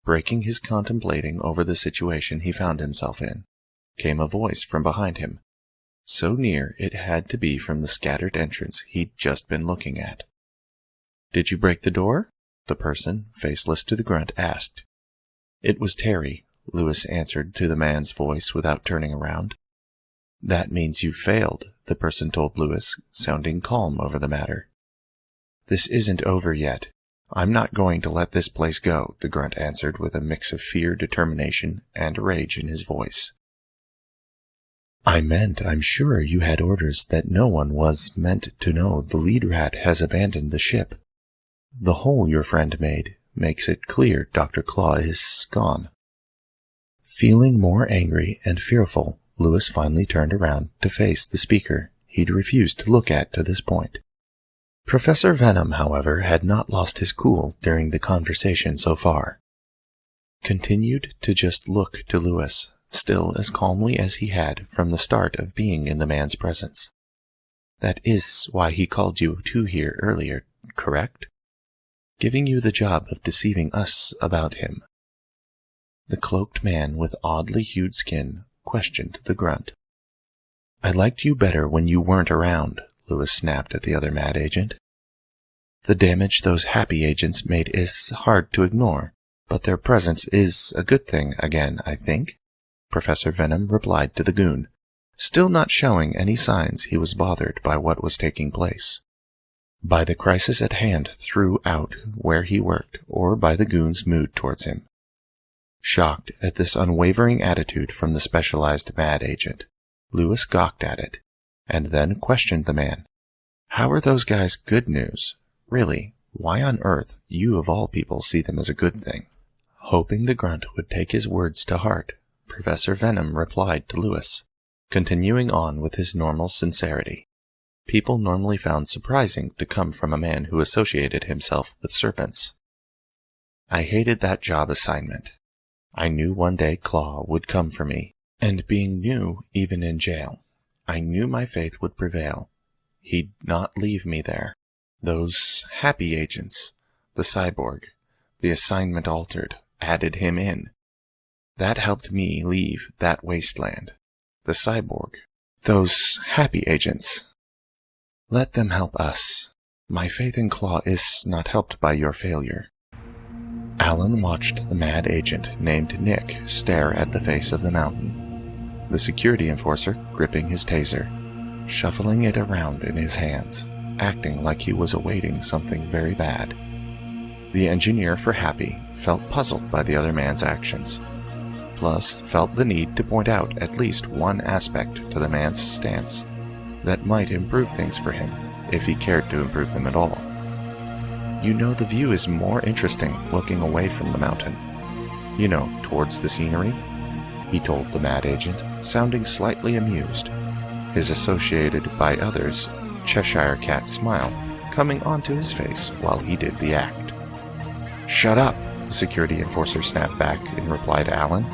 Breaking his contemplating over the situation he found himself in, came a voice from behind him, so near it had to be from the scattered entrance he'd just been looking at. "Did you break the door?" the person, faceless to the grunt, asked. It was Terry, Lewis answered to the man's voice without turning around. That means you failed, the person told Lewis, sounding calm over the matter. This isn't over yet. I'm not going to let this place go, the grunt answered with a mix of fear, determination, and rage in his voice. I meant I'm sure you had orders that no one was meant to know the lead rat has abandoned the ship. The hole your friend made makes it clear Dr. Claw is gone. Feeling more angry and fearful, Lewis finally turned around to face the speaker he'd refused to look at to this point. Professor Venom, however, had not lost his cool during the conversation so far. Continued to just look to Lewis, still as calmly as he had from the start of being in the man's presence. That is why he called you two here earlier, correct? Giving you the job of deceiving us about him. The cloaked man with oddly hued skin questioned the grunt. I liked you better when you weren't around, Lewis snapped at the other mad agent. The damage those happy agents made is hard to ignore, but their presence is a good thing again, I think, Professor Venom replied to the goon, still not showing any signs he was bothered by what was taking place. By the crisis at hand throughout where he worked, or by the goon's mood towards him. Shocked at this unwavering attitude from the specialized mad agent, Lewis gawked at it, and then questioned the man. How are those guys good news? Really, why on earth you of all people see them as a good thing? Hoping the grunt would take his words to heart, Professor Venom replied to Lewis, continuing on with his normal sincerity. People normally found surprising to come from a man who associated himself with serpents. I hated that job assignment. I knew one day Claw would come for me, and being new even in jail, I knew my faith would prevail. He'd not leave me there. Those happy agents, the cyborg, the assignment altered, added him in. That helped me leave that wasteland. The cyborg, those happy agents. Let them help us. My faith in Claw is not helped by your failure. Alan watched the mad agent named Nick stare at the face of the mountain, the security enforcer gripping his taser, shuffling it around in his hands, acting like he was awaiting something very bad. The engineer for Happy felt puzzled by the other man's actions, plus felt the need to point out at least one aspect to the man's stance that might improve things for him, if he cared to improve them at all. You know, the view is more interesting looking away from the mountain. You know, towards the scenery, he told the mad agent, sounding slightly amused, his associated by others Cheshire Cat smile coming onto his face while he did the act. Shut up, the security enforcer snapped back in reply to Alan,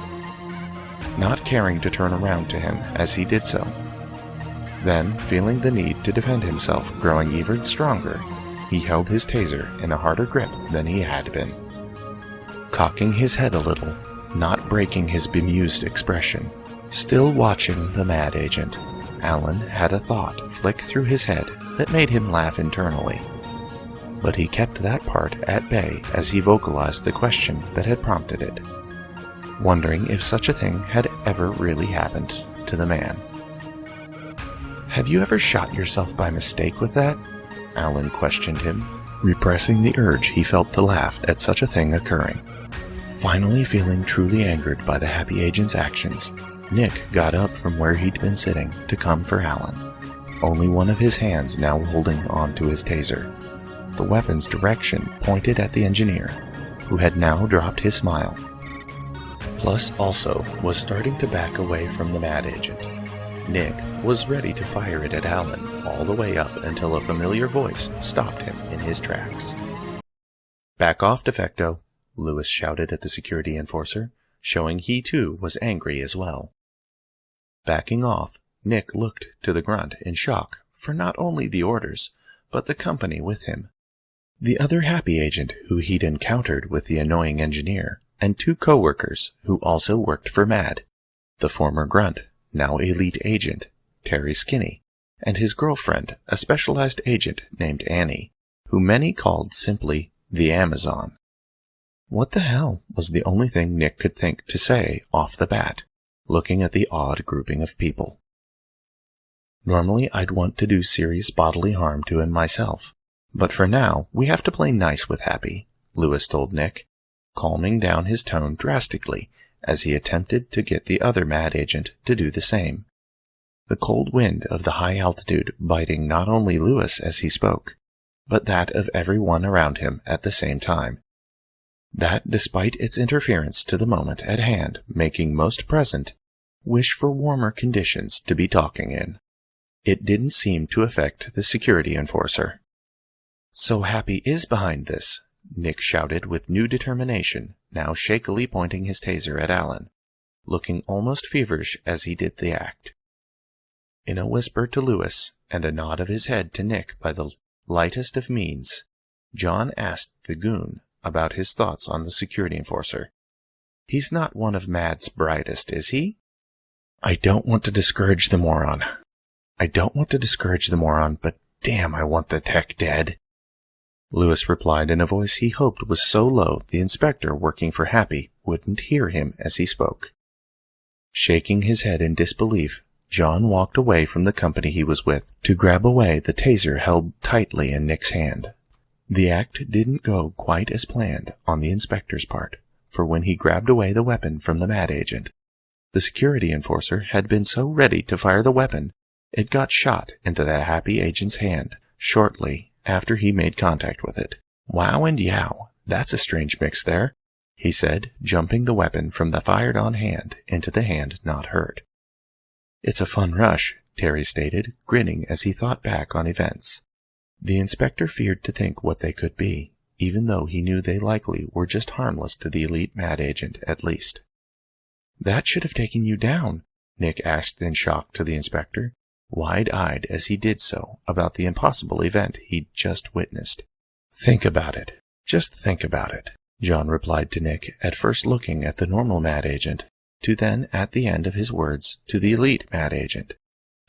not caring to turn around to him as he did so. Then, feeling the need to defend himself growing even stronger, he held his taser in a harder grip than he had been. Cocking his head a little, not breaking his bemused expression, still watching the mad agent, Alan had a thought flick through his head that made him laugh internally. But he kept that part at bay as he vocalized the question that had prompted it, wondering if such a thing had ever really happened to the man. Have you ever shot yourself by mistake with that? Alan questioned him, repressing the urge he felt to laugh at such a thing occurring. Finally feeling truly angered by the happy agent's actions, Nick got up from where he'd been sitting to come for Alan, only one of his hands now holding onto his taser, the weapon's direction pointed at the engineer, who had now dropped his smile. Plus also was starting to back away from the mad agent. Nick was ready to fire it at Alan all the way up until a familiar voice stopped him in his tracks. Back off, Defecto, Lewis shouted at the security enforcer, showing he too was angry as well. Backing off, Nick looked to the grunt in shock for not only the orders, but the company with him. The other happy agent who he'd encountered with the annoying engineer, and two co-workers who also worked for MAD, the former grunt, now elite agent, Terry Skinny, and his girlfriend, a specialized agent named Annie, who many called simply the Amazon. What the hell was the only thing Nick could think to say off the bat, looking at the odd grouping of people. Normally I'd want to do serious bodily harm to him myself, but for now we have to play nice with Happy, Lewis told Nick, calming down his tone drastically as he attempted to get the other mad agent to do the same, the cold wind of the high altitude biting not only Lewis as he spoke, but that of everyone around him at the same time. That, despite its interference to the moment at hand, making most present wish for warmer conditions to be talking in. It didn't seem to affect the security enforcer. "So Happy is behind this," Nick shouted with new determination, now shakily pointing his taser at Alan, looking almost feverish as he did the act. In a whisper to Lewis, and a nod of his head to Nick by the lightest of means, John asked the goon about his thoughts on the security enforcer. "He's not one of Mad's brightest, is he?" I don't want to discourage the moron, but damn, I want the tech dead," Lewis replied in a voice he hoped was so low the inspector working for Happy wouldn't hear him as he spoke. Shaking his head in disbelief, John walked away from the company he was with to grab away the taser held tightly in Nick's hand. The act didn't go quite as planned on the inspector's part, for when he grabbed away the weapon from the mad agent, the security enforcer had been so ready to fire the weapon, it got shot into the Happy agent's hand shortly after he made contact with it. "Wow and yow, that's a strange mix there," he said, jumping the weapon from the fired-on hand into the hand not hurt. "It's a fun rush," Terry stated, grinning as he thought back on events. The inspector feared to think what they could be, even though he knew they likely were just harmless to the elite mad agent at least. "That should have taken you down," Nick asked in shock to the inspector, wide-eyed as he did so about the impossible event he'd just witnessed. "Think about it. Just think about it," John replied to Nick, at first looking at the normal mad agent, to then, at the end of his words, to the elite mad agent.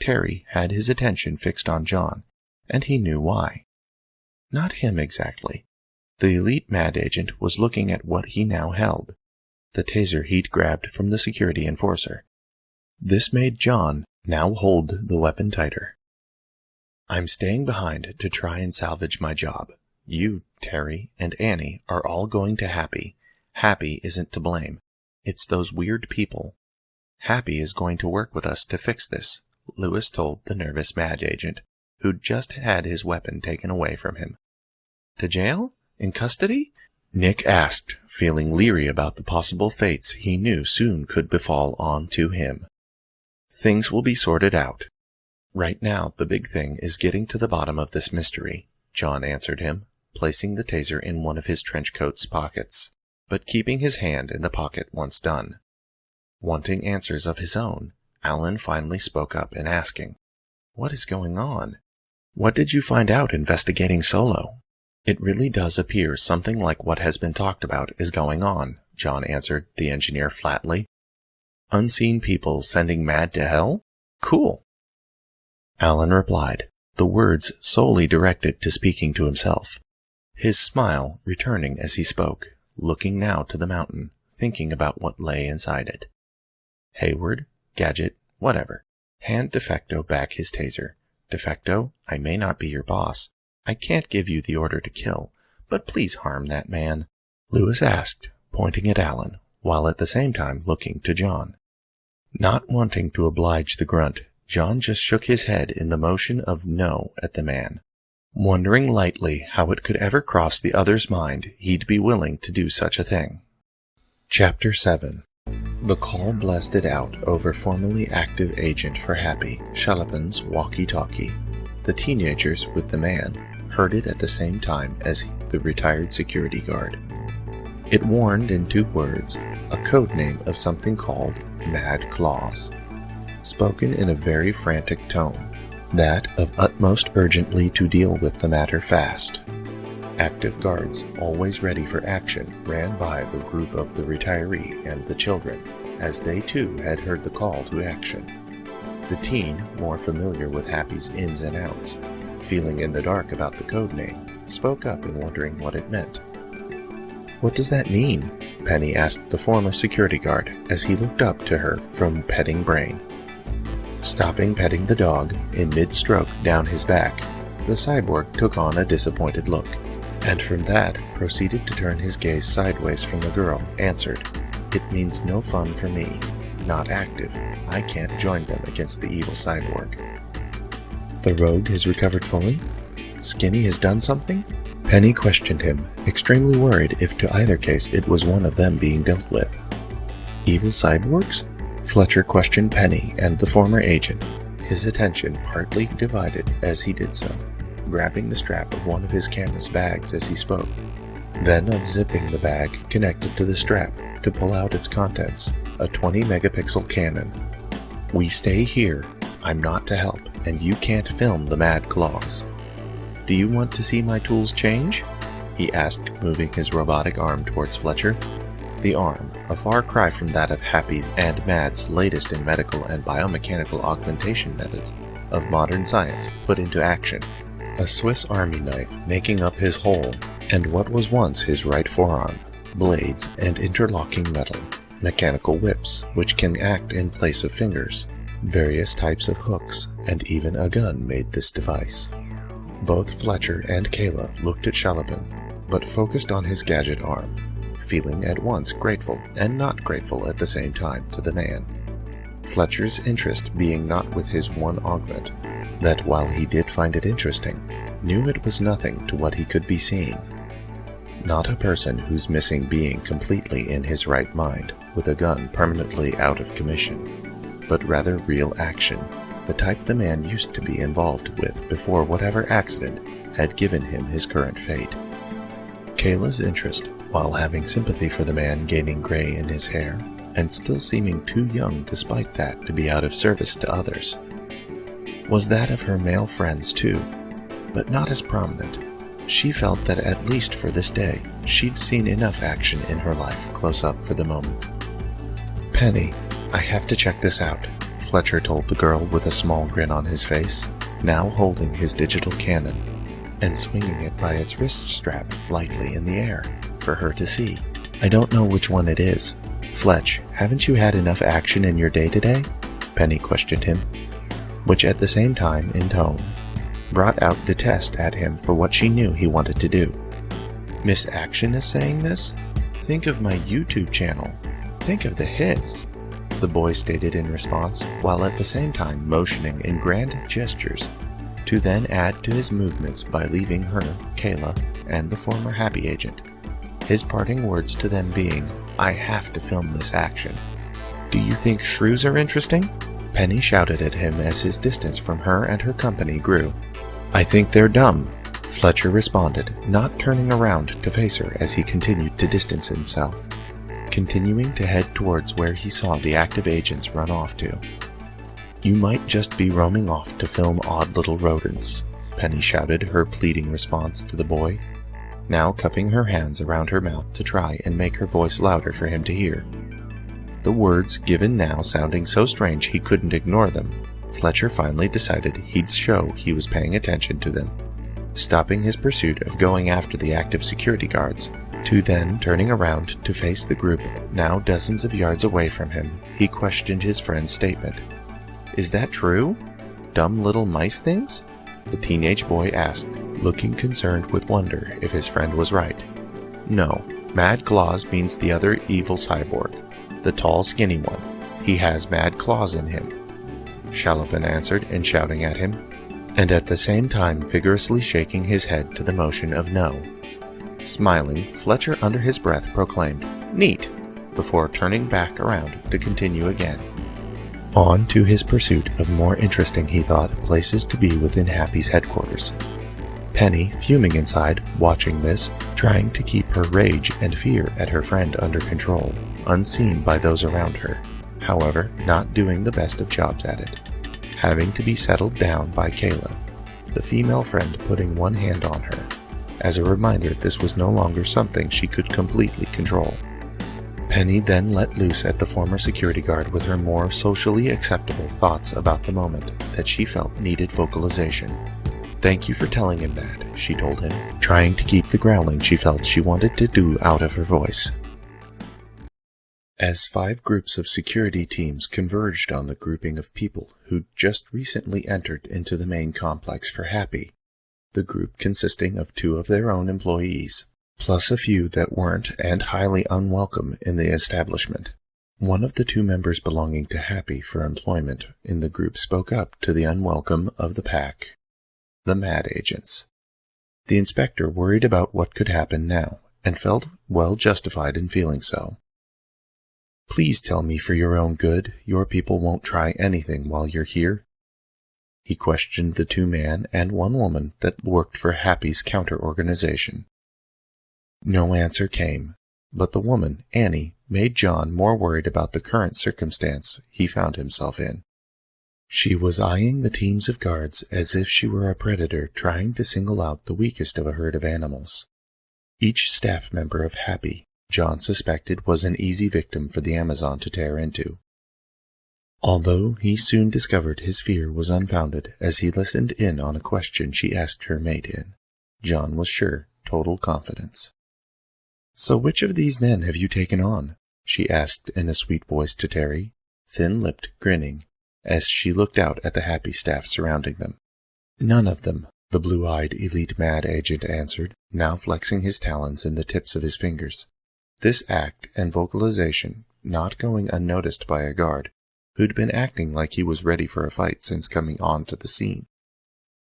Terry had his attention fixed on John, and he knew why. Not him exactly. The elite mad agent was looking at what he now held, the taser he'd grabbed from the security enforcer. This made John now hold the weapon tighter. "I'm staying behind to try and salvage my job. You, Terry, and Annie are all going to Happy. Happy isn't to blame. It's those weird people. Happy is going to work with us to fix this," Lewis told the nervous mad agent, who'd just had his weapon taken away from him. "To jail? In custody?" Nick asked, feeling leery about the possible fates he knew soon could befall on to him. "Things will be sorted out. Right now, the big thing is getting to the bottom of this mystery," John answered him, placing the taser in one of his trench coat's pockets, but keeping his hand in the pocket once done. Wanting answers of his own, Alan finally spoke up in asking, "What is going on? What did you find out investigating Solo?" "It really does appear something like what has been talked about is going on," John answered the engineer flatly. "Unseen people sending Mad to hell? Cool." Alan replied, the words solely directed to speaking to himself, his smile returning as he spoke, looking now to the mountain, thinking about what lay inside it. "Hayward, Gadget, whatever. Hand Defecto back his taser. Defecto, I may not be your boss. I can't give you the order to kill, but please harm that man," Lewis asked, pointing at Alan, while at the same time looking to John. Not wanting to oblige the grunt, John just shook his head in the motion of no at the man, wondering lightly how it could ever cross the other's mind he'd be willing to do such a thing. Chapter 7. The call blasted out over formerly active agent for Happy, Shalapin's walkie-talkie. The teenagers with the man heard it at the same time as the retired security guard. It warned in 2 words, a code name of something called Mad Claws, spoken in a very frantic tone, that of utmost urgently to deal with the matter fast. Active guards, always ready for action, ran by the group of the retiree and the children, as they too had heard the call to action. The teen, more familiar with Happy's ins and outs, feeling in the dark about the code name, spoke up and wondering what it meant. "What does that mean?" Penny asked the former security guard as he looked up to her from petting Brain. Stopping petting the dog in mid-stroke down his back, the cyborg took on a disappointed look, and from that proceeded to turn his gaze sideways from the girl, answered, "It means no fun for me. Not active. I can't join them against the evil cyborg." "The rogue has recovered fully? Skinny has done something?" Penny questioned him, extremely worried if to either case it was one of them being dealt with. "Evil cyborgs?" Fletcher questioned Penny and the former agent, his attention partly divided as he did so, grabbing the strap of one of his camera's bags as he spoke, then unzipping the bag connected to the strap to pull out its contents, a 20-megapixel Canon. "We stay here. I'm not to help, and you can't film the mad claws. Do you want to see my tools change?" he asked, moving his robotic arm towards Fletcher. The arm, a far cry from that of Happy's and Mad's latest in medical and biomechanical augmentation methods of modern science put into action. A Swiss Army knife making up his whole, and what was once his right forearm, blades and interlocking metal, mechanical whips which can act in place of fingers, various types of hooks, and even a gun made this device. Both Fletcher and Kayla looked at Shalabin, but focused on his gadget arm, feeling at once grateful and not grateful at the same time to the man. Fletcher's interest being not with his one augment, that while he did find it interesting, knew it was nothing to what he could be seeing. Not a person who's missing being completely in his right mind, with a gun permanently out of commission, but rather real action, the type the man used to be involved with before whatever accident had given him his current fate. Kayla's interest, while having sympathy for the man gaining gray in his hair, and still seeming too young despite that to be out of service to others, was that of her male friends too, but not as prominent. She felt that at least for this day, she'd seen enough action in her life close up for the moment. "Penny, I have to check this out," Fletcher told the girl with a small grin on his face, now holding his digital Canon and swinging it by its wrist strap lightly in the air for her to see. "I don't know which one it is. Fletch, haven't you had enough action in your day today?" Penny questioned him, which at the same time, in tone, brought out detest at him for what she knew he wanted to do. "Miss Action is saying this? Think of my YouTube channel. Think of the hits," the boy stated in response, while at the same time motioning in grand gestures to then add to his movements by leaving her, Kayla, and the former Happy agent. His parting words to them being, "I have to film this action." "Do you think shrews are interesting?" Penny shouted at him as his distance from her and her company grew. "I think they're dumb," Fletcher responded, not turning around to face her as he continued to distance himself, continuing to head towards where he saw the active agents run off to. "You might just be roaming off to film odd little rodents," Penny shouted her pleading response to the boy, now cupping her hands around her mouth to try and make her voice louder for him to hear. The words given now sounding so strange he couldn't ignore them, Fletcher finally decided he'd show he was paying attention to them, stopping his pursuit of going after the active security guards, to then turning around to face the group now dozens of yards away from him. He questioned his friend's statement. "Is that true? Dumb little mice things?" the teenage boy asked, looking concerned with wonder if his friend was right. "No, Mad Claws means the other evil cyborg, the tall skinny one. He has mad claws in him," Shalabin answered in shouting at him, and at the same time vigorously shaking his head to the motion of no. Smiling, Fletcher under his breath proclaimed, "Neat," before turning back around to continue again. On to his pursuit of more interesting, he thought, places to be within Happy's headquarters. Penny, fuming inside, watching this, trying to keep her rage and fear at her friend under control, unseen by those around her, however, not doing the best of jobs at it. Having to be settled down by Kayla, the female friend putting one hand on her, as a reminder this was no longer something she could completely control. Penny then let loose at the former security guard with her more socially acceptable thoughts about the moment that she felt needed vocalization. Thank you for telling him that, she told him, trying to keep the growling she felt she wanted to do out of her voice. As 5 groups of security teams converged on the grouping of people who'd just recently entered into the main complex for Happy, the group consisting of 2 of their own employees, plus a few that weren't and highly unwelcome in the establishment. One of the 2 members belonging to Happy for employment in the group spoke up to the unwelcome of the pack, the mad agents. The inspector worried about what could happen now, and felt well justified in feeling so. Please tell me for your own good your people won't try anything while you're here? He questioned the 2 men and 1 woman that worked for Happy's counter-organization. No answer came, but the woman, Annie, made John more worried about the current circumstance he found himself in. She was eyeing the teams of guards as if she were a predator trying to single out the weakest of a herd of animals. Each staff member of Happy, John suspected, was an easy victim for the Amazon to tear into. Although he soon discovered his fear was unfounded as he listened in on a question she asked her mate in, John was sure total confidence. "So which of these men have you taken on?" she asked in a sweet voice to Terry, thin-lipped, grinning, as she looked out at the Happy staff surrounding them. "None of them," the blue-eyed elite mad agent answered, now flexing his talons in the tips of his fingers. This act and vocalization not going unnoticed by a guard, who'd been acting like he was ready for a fight since coming onto the scene.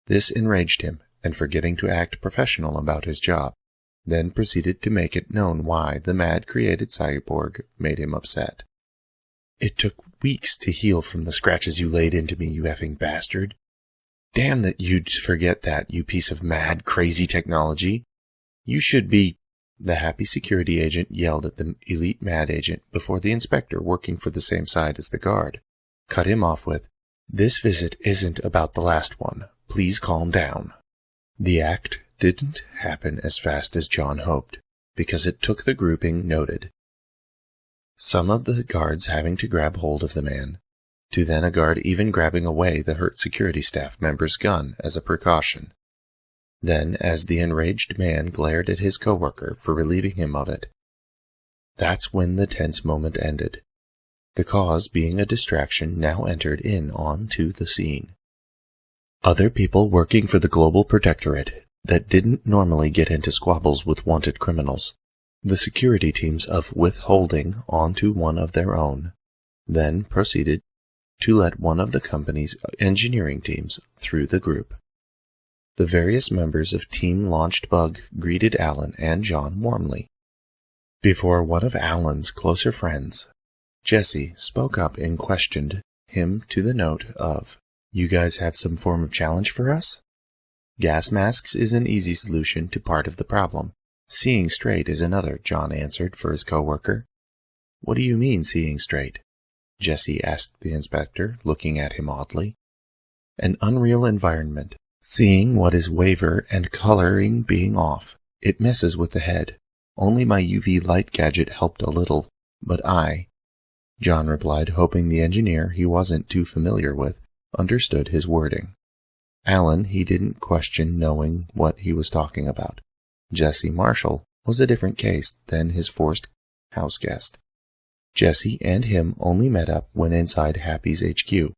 This enraged him, and forgetting to act professional about his job, then proceeded to make it known why the mad-created cyborg made him upset. "It took weeks to heal from the scratches you laid into me, you effing bastard. Damn that you'd forget that, you piece of mad, crazy technology. You should be—" The Happy security agent yelled at the elite mad agent before the inspector, working for the same side as the guard, cut him off with, "This visit isn't about the last one. Please calm down." The act didn't happen as fast as John hoped, because it took the grouping noted. Some of the guards having to grab hold of the man, to then a guard even grabbing away the hurt security staff member's gun as a precaution. Then, as the enraged man glared at his coworker for relieving him of it, that's when the tense moment ended. The cause, being a distraction, now entered in onto the scene. Other people working for the Global Protectorate that didn't normally get into squabbles with wanted criminals, the security teams of withholding onto one of their own, then proceeded to let one of the company's engineering teams through the group. The various members of Team Launched Bug greeted Alan and John warmly. Before one of Alan's closer friends, Jesse, spoke up and questioned him to the note of, "You guys have some form of challenge for us? Gas masks is an easy solution to part of the problem. Seeing straight is another," John answered for his coworker. "What do you mean, seeing straight?" Jesse asked the inspector, looking at him oddly. "An unreal environment. Seeing what is waver and coloring being off. It messes with the head. Only my UV light gadget helped a little, but John replied, hoping the engineer he wasn't too familiar with understood his wording. Alan he didn't question, knowing what he was talking about. Jesse Marshall was a different case than his forced house guest. Jesse and him only met up when inside Happy's HQ,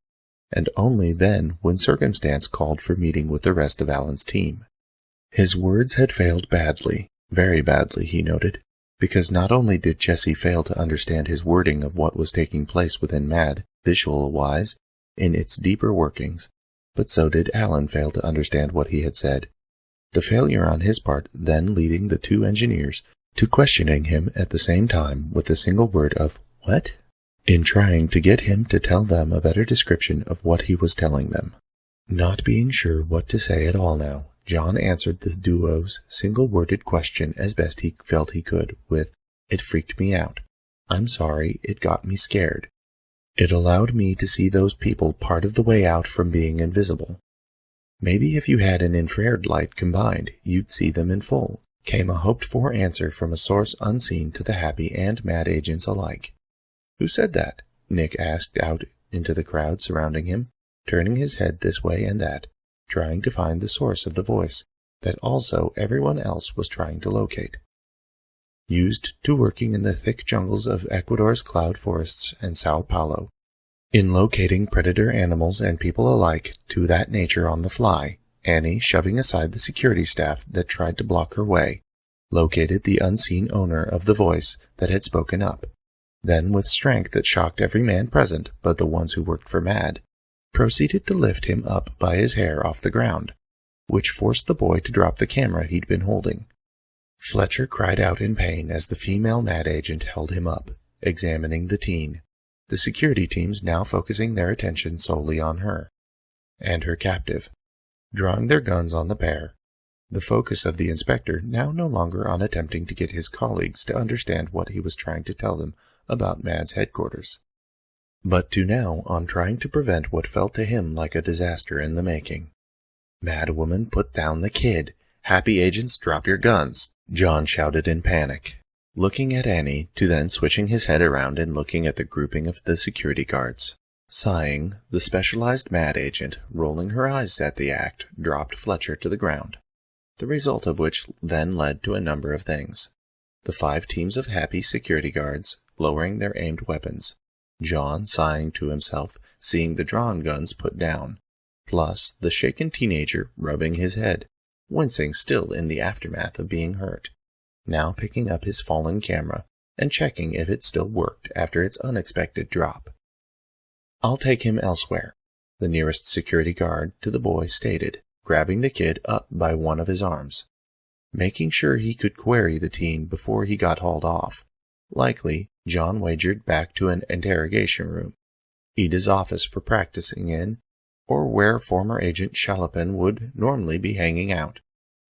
and only then when circumstance called for meeting with the rest of Alan's team. His words had failed badly, very badly, he noted, because not only did Jesse fail to understand his wording of what was taking place within MAD, visual-wise, in its deeper workings, but so did Alan fail to understand what he had said. The failure on his part then leading the 2 engineers to questioning him at the same time with the single word of "What?" in trying to get him to tell them a better description of what he was telling them. Not being sure what to say at all now, John answered the duo's single-worded question as best he felt he could with, "It freaked me out. I'm sorry, it got me scared. It allowed me to see those people part of the way out from being invisible. Maybe if you had an infrared light combined, you'd see them in full," came a hoped-for answer from a source unseen to the Happy and Mad agents alike. "Who said that?" Nick asked out into the crowd surrounding him, turning his head this way and that, trying to find the source of the voice that also everyone else was trying to locate. Used to working in the thick jungles of Ecuador's cloud forests and Sao Paulo, in locating predator animals and people alike to that nature on the fly, Annie, shoving aside the security staff that tried to block her way, located the unseen owner of the voice that had spoken up. Then, with strength that shocked every man present but the ones who worked for Mad, proceeded to lift him up by his hair off the ground, which forced the boy to drop the camera he'd been holding. Fletcher cried out in pain as the female Mad agent held him up, examining the teen, the security teams now focusing their attention solely on her and her captive, drawing their guns on the pair, the focus of the inspector now no longer on attempting to get his colleagues to understand what he was trying to tell them about Mad's headquarters, but to now on trying to prevent what felt to him like a disaster in the making. "Mad woman, put down the kid. Happy agents, drop your guns," John shouted in panic, looking at Annie, to then switching his head around and looking at the grouping of the security guards. Sighing, the specialized Mad agent, rolling her eyes at the act, dropped Fletcher to the ground, the result of which then led to a number of things. The 5 teams of happy security guards lowering their aimed weapons, John sighing to himself, seeing the drawn guns put down, plus the shaken teenager rubbing his head, wincing still in the aftermath of being hurt, now picking up his fallen camera and checking if it still worked after its unexpected drop. "I'll take him elsewhere," the nearest security guard to the boy stated, grabbing the kid up by one of his arms, making sure he could query the teen before he got hauled off. Likely, John wagered back to an interrogation room, Ida's office for practicing in, or where former agent Chalopin would normally be hanging out.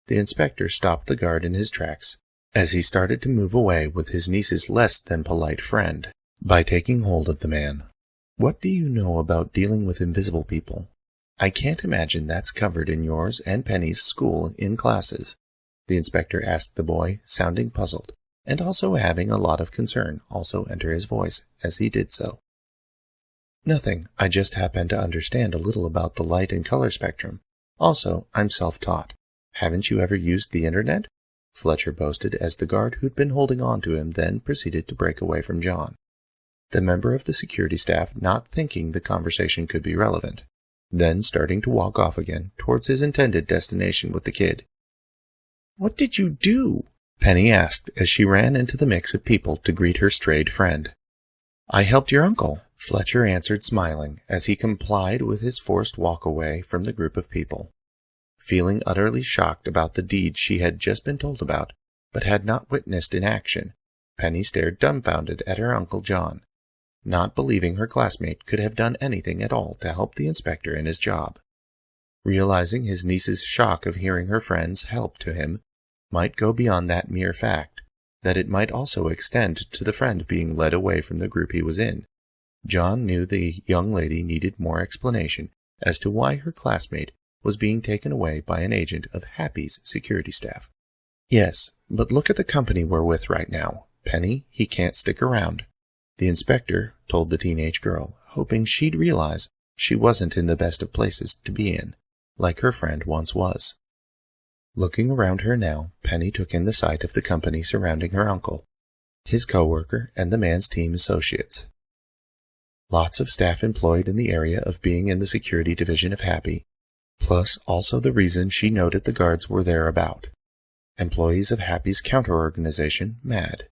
The inspector stopped the guard in his tracks as he started to move away with his niece's less than polite friend, by taking hold of the man. "What do you know about dealing with invisible people? I can't imagine that's covered in yours and Penny's school in classes," the inspector asked the boy, sounding puzzled, and also having a lot of concern also enter his voice as he did so. "Nothing. I just happen to understand a little about the light and color spectrum. Also, I'm self-taught. Haven't you ever used the internet?" Fletcher boasted as the guard who'd been holding on to him then proceeded to break away from John, the member of the security staff not thinking the conversation could be relevant, then starting to walk off again towards his intended destination with the kid. "What did you do?" Penny asked as she ran into the mix of people to greet her strayed friend. "I helped your uncle," Fletcher answered, smiling as he complied with his forced walk away from the group of people. Feeling utterly shocked about the deed she had just been told about, but had not witnessed in action, Penny stared dumbfounded at her Uncle John, not believing her classmate could have done anything at all to help the inspector in his job. Realizing his niece's shock of hearing her friend's help to him might go beyond that mere fact, that it might also extend to the friend being led away from the group he was in, John knew the young lady needed more explanation as to why her classmate was being taken away by an agent of Happy's security staff. "Yes, but look at the company we're with right now. Penny, he can't stick around," the inspector told the teenage girl, hoping she'd realize she wasn't in the best of places to be in, like her friend once was. Looking around her now, Penny took in the sight of the company surrounding her uncle, his co-worker, and the man's team associates. Lots of staff employed in the area of being in the security division of Happy, plus also the reason she noted the guards were thereabout. Employees of Happy's counter-organization, MAD.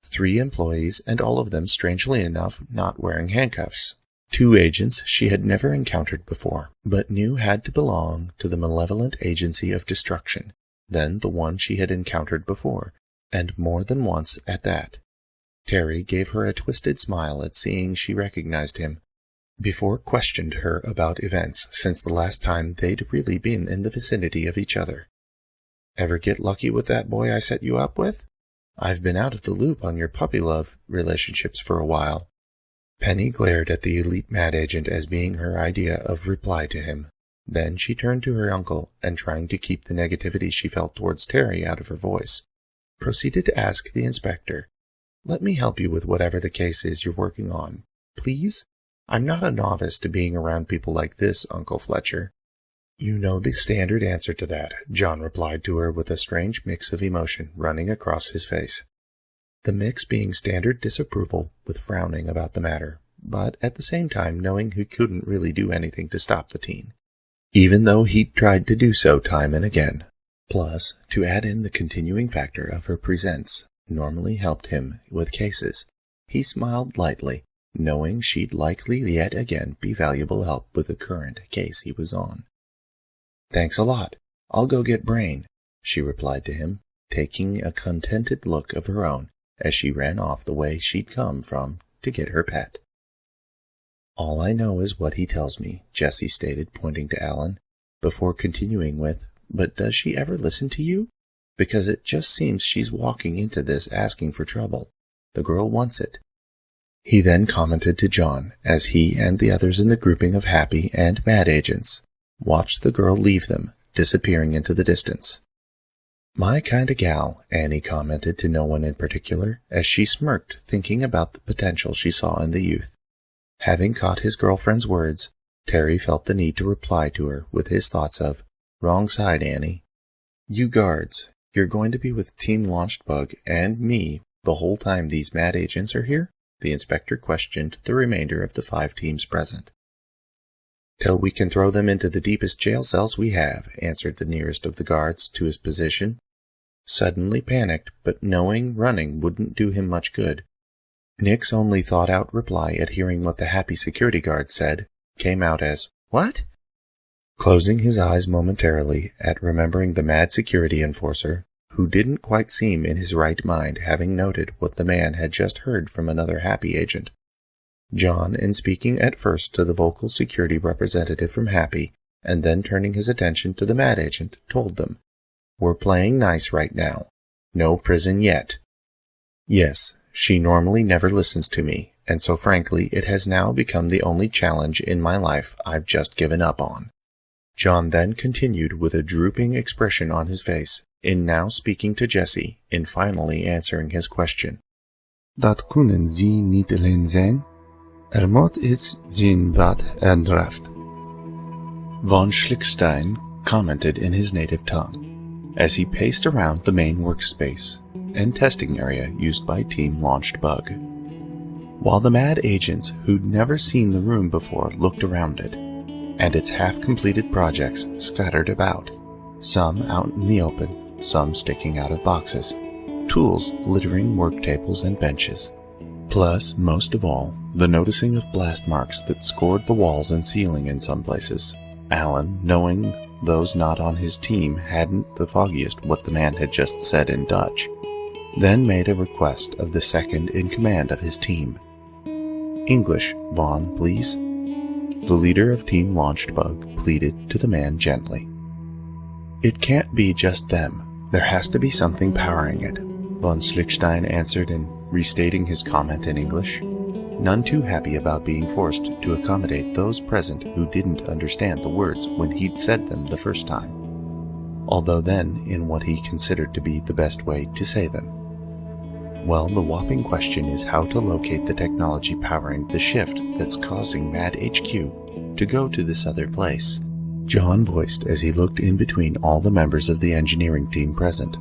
3 employees, and all of them, strangely enough, not wearing handcuffs. 2 agents she had never encountered before, but knew had to belong to the malevolent agency of destruction, then the one she had encountered before, and more than once at that. Terry gave her a twisted smile at seeing she recognized him, before questioned her about events since the last time they'd really been in the vicinity of each other. "Ever get lucky with that boy I set you up with? I've been out of the loop on your puppy love relationships for a while." Penny glared at the elite Mad agent as being her idea of reply to him. Then she turned to her uncle, and trying to keep the negativity she felt towards Terry out of her voice, proceeded to ask the inspector, "Let me help you with whatever the case is you're working on, please? I'm not a novice to being around people like this, Uncle Fletcher." You know the standard answer to that, John replied to her with a strange mix of emotion running across his face. The mix being standard disapproval with frowning about the matter, but at the same time knowing he couldn't really do anything to stop the teen, even though he'd tried to do so time and again. Plus, to add in the continuing factor of her presence normally helped him with cases, he smiled lightly, knowing she'd likely yet again be valuable help with the current case he was on. "Thanks a lot. I'll go get Brain," she replied to him, taking a contented look of her own as she ran off the way she'd come from to get her pet. "All I know is what he tells me," Jessie stated, pointing to Alan, before continuing with, "But does she ever listen to you? Because it just seems she's walking into this asking for trouble. The girl wants it." He then commented to John, as he and the others in the grouping of happy and mad agents watched the girl leave them, disappearing into the distance. "My kinda gal," Annie commented to no one in particular, as she smirked, thinking about the potential she saw in the youth. Having caught his girlfriend's words, Terry felt the need to reply to her with his thoughts of, "Wrong side, Annie. You guards, you're going to be with Team Launched Bug and me the whole time these mad agents are here?" the inspector questioned the remainder of the 5 teams present. "Till we can throw them into the deepest jail cells we have," answered the nearest of the guards to his position, suddenly panicked, but knowing running wouldn't do him much good. Nick's only thought-out reply at hearing what the happy security guard said came out as, "What?" Closing his eyes momentarily at remembering the mad security enforcer, who didn't quite seem in his right mind, having noted what the man had just heard from another happy agent, John, in speaking at first to the vocal security representative from Happy, and then turning his attention to the mad agent, told them, "We're playing nice right now. No prison yet. Yes, she normally never listens to me, and so frankly it has now become the only challenge in my life I've just given up on." John then continued with a drooping expression on his face, in now speaking to Jessie, in finally answering his question. "Dat kunnen Sie niet alleen zijn. Moet is zien wat dreft." Von Schlickstein commented in his native tongue, as he paced around the main workspace and testing area used by Team Launched Bug, while the mad agents who'd never seen the room before looked around it, and its half-completed projects scattered about, some out in the open, some sticking out of boxes, tools littering work tables and benches. Plus, most of all, the noticing of blast marks that scored the walls and ceiling in some places. Alan, knowing those not on his team hadn't the foggiest what the man had just said in Dutch, then made a request of the second in command of his team. "English, Vaughn, please." The leader of Team Launched Bug pleaded to the man gently. "It can't be just them. There has to be something powering it," von Schlickstein answered in restating his comment in English, none too happy about being forced to accommodate those present who didn't understand the words when he'd said them the first time, although then in what he considered to be the best way to say them. Well, the whopping question is how to locate the technology powering the shift that's causing Mad HQ to go to this other place, John voiced as he looked in between all the members of the engineering team present.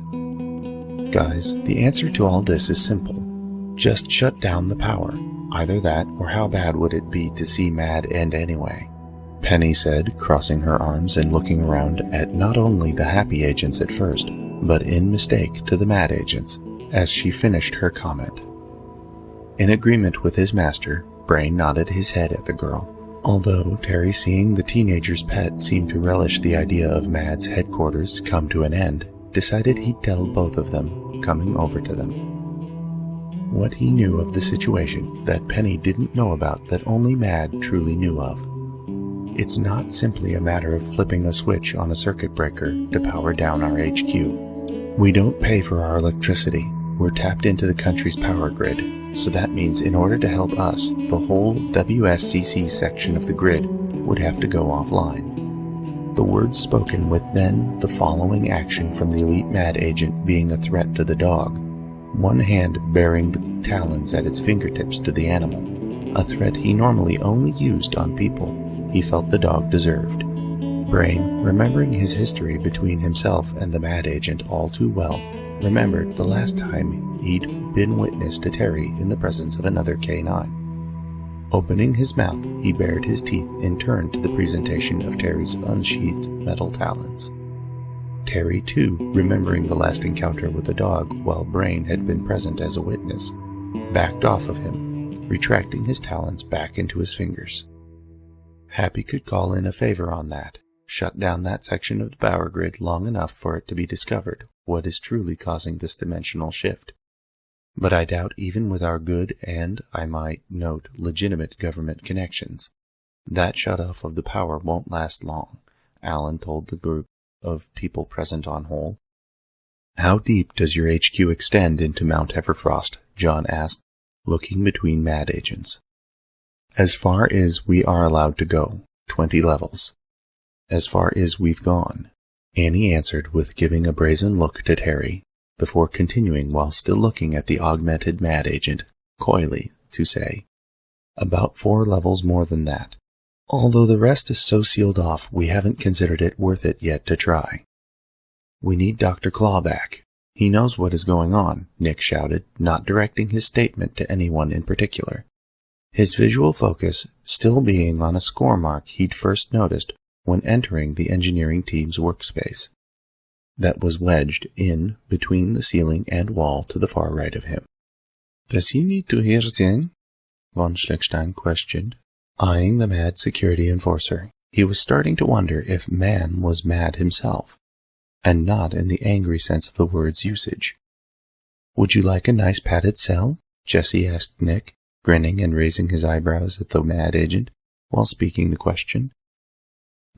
"Guys, the answer to all this is simple. Just shut down the power. Either that, or how bad would it be to see Mad end anyway?" Penny said, crossing her arms and looking around at not only the happy agents at first, but in mistake to the mad agents, as she finished her comment. In agreement with his master, Brain nodded his head at the girl, although Terry, seeing the teenager's pet seem to relish the idea of Mad's headquarters come to an end, decided he'd tell both of them, coming over to them, what he knew of the situation that Penny didn't know about that only Mad truly knew of. It's not simply a matter of flipping a switch on a circuit breaker to power down our HQ. We don't pay for our electricity. We're tapped into the country's power grid, so that means in order to help us, the whole WSCC section of the grid would have to go offline. The words spoken with then the following action from the elite Mad agent being a threat to the dog, one hand bearing the talons at its fingertips to the animal, a threat he normally only used on people he felt the dog deserved. Brain, remembering his history between himself and the mad agent all too well, remembered the last time he'd been witness to Terry in the presence of another K9. Opening his mouth, he bared his teeth in turn to the presentation of Terry's unsheathed metal talons. Terry, too, remembering the last encounter with the dog while Brain had been present as a witness, backed off of him, retracting his talons back into his fingers. Happy could call in a favor on that, shut down that section of the power grid long enough for it to be discovered what is truly causing this dimensional shift. But I doubt even with our good and, I might note, legitimate government connections, that shut-off of the power won't last long, Alan told the group of people present on Hole. How deep does your HQ extend into Mount Everfrost? John asked, looking between mad agents. As far as we are allowed to go, 20 levels. As far as we've gone, Annie answered with giving a brazen look to Terry, before continuing while still looking at the augmented mad agent, coyly, to say, about 4 levels more than that. Although the rest is so sealed off, we haven't considered it worth it yet to try. We need Dr. Claw back. He knows what is going on, Nick shouted, not directing his statement to anyone in particular. His visual focus still being on a score mark he'd first noticed when entering the engineering team's workspace, that was wedged in between the ceiling and wall to the far right of him. Does he need to hear sing? Von Schlickstein questioned, eyeing the mad security enforcer. He was starting to wonder if man was mad himself, and not in the angry sense of the word's usage. Would you like a nice padded cell? Jesse asked Nick, grinning and raising his eyebrows at the mad agent while speaking the question.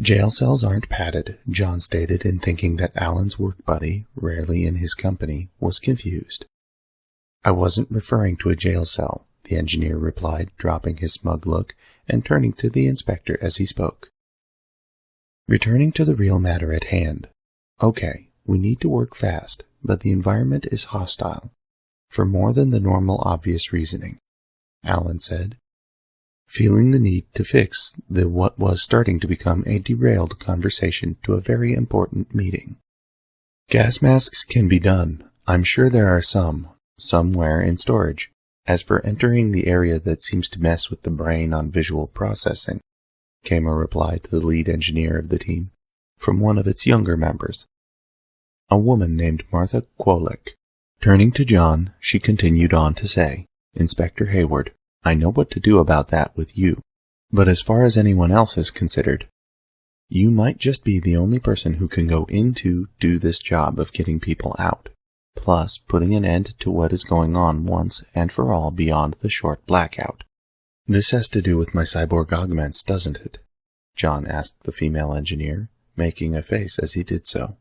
Jail cells aren't padded, John stated, in thinking that Alan's work buddy, rarely in his company, was confused. I wasn't referring to a jail cell, the engineer replied, dropping his smug look and turning to the inspector as he spoke. Returning to the real matter at hand. Okay, we need to work fast, but the environment is hostile, for more than the normal obvious reasoning, Alan said, feeling the need to fix what was starting to become a derailed conversation to a very important meeting. Gas masks can be done. I'm sure there are some, somewhere in storage. As for entering the area that seems to mess with the brain on visual processing, came a reply to the lead engineer of the team, from one of its younger members, a woman named Martha Kwolek. Turning to John, she continued on to say, Inspector Hayward, I know what to do about that with you, but as far as anyone else is considered, you might just be the only person who can go in to do this job of getting people out, plus putting an end to what is going on once and for all beyond the short blackout. This has to do with my cyborg augments, doesn't it? John asked the female engineer, making a face as he did so.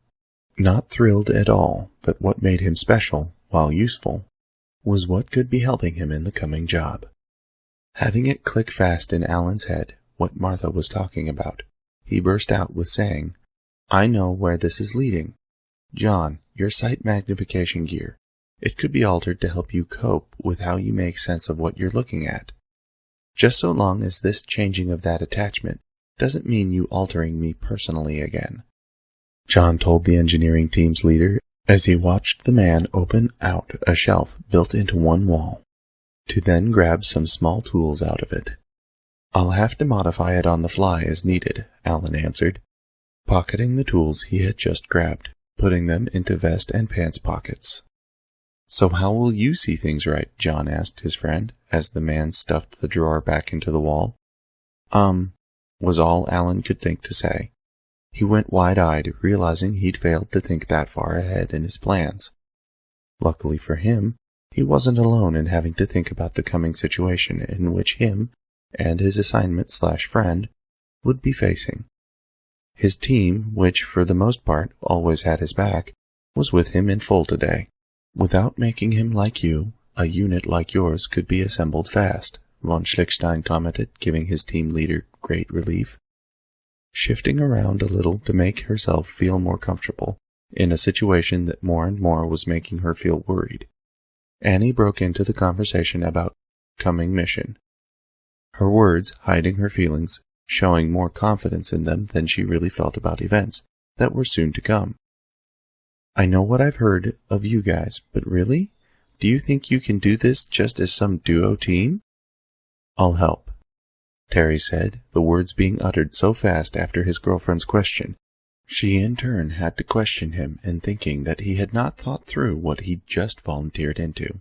Not thrilled at all that what made him special, while useful, was what could be helping him in the coming job. Having it click fast in Alan's head what Martha was talking about, he burst out with saying, I know where this is leading. John, your sight magnification gear. It could be altered to help you cope with how you make sense of what you're looking at. Just so long as this changing of that attachment doesn't mean you altering me personally again, John told the engineering team's leader as he watched the man open out a shelf built into one wall, to then grab some small tools out of it. I'll have to modify it on the fly as needed, Alan answered, pocketing the tools he had just grabbed, putting them into vest and pants pockets. So how will you see things right? John asked his friend, as the man stuffed the drawer back into the wall. Was all Alan could think to say. He went wide-eyed, realizing he'd failed to think that far ahead in his plans. Luckily for him, he wasn't alone in having to think about the coming situation in which him and his assignment/friend would be facing. His team, which for the most part always had his back, was with him in full today. Without making him like you, a unit like yours could be assembled fast, von Schlickstein commented, giving his team leader great relief. Shifting around a little to make herself feel more comfortable in a situation that more and more was making her feel worried, Annie broke into the conversation about coming mission, her words hiding her feelings showing more confidence in them than she really felt about events that were soon to come. "I know what I've heard of you guys, but really? Do you think you can do this just as some duo team?" "I'll help," Terry said, the words being uttered so fast after his girlfriend's question. She in turn had to question him in thinking that he had not thought through what he'd just volunteered into.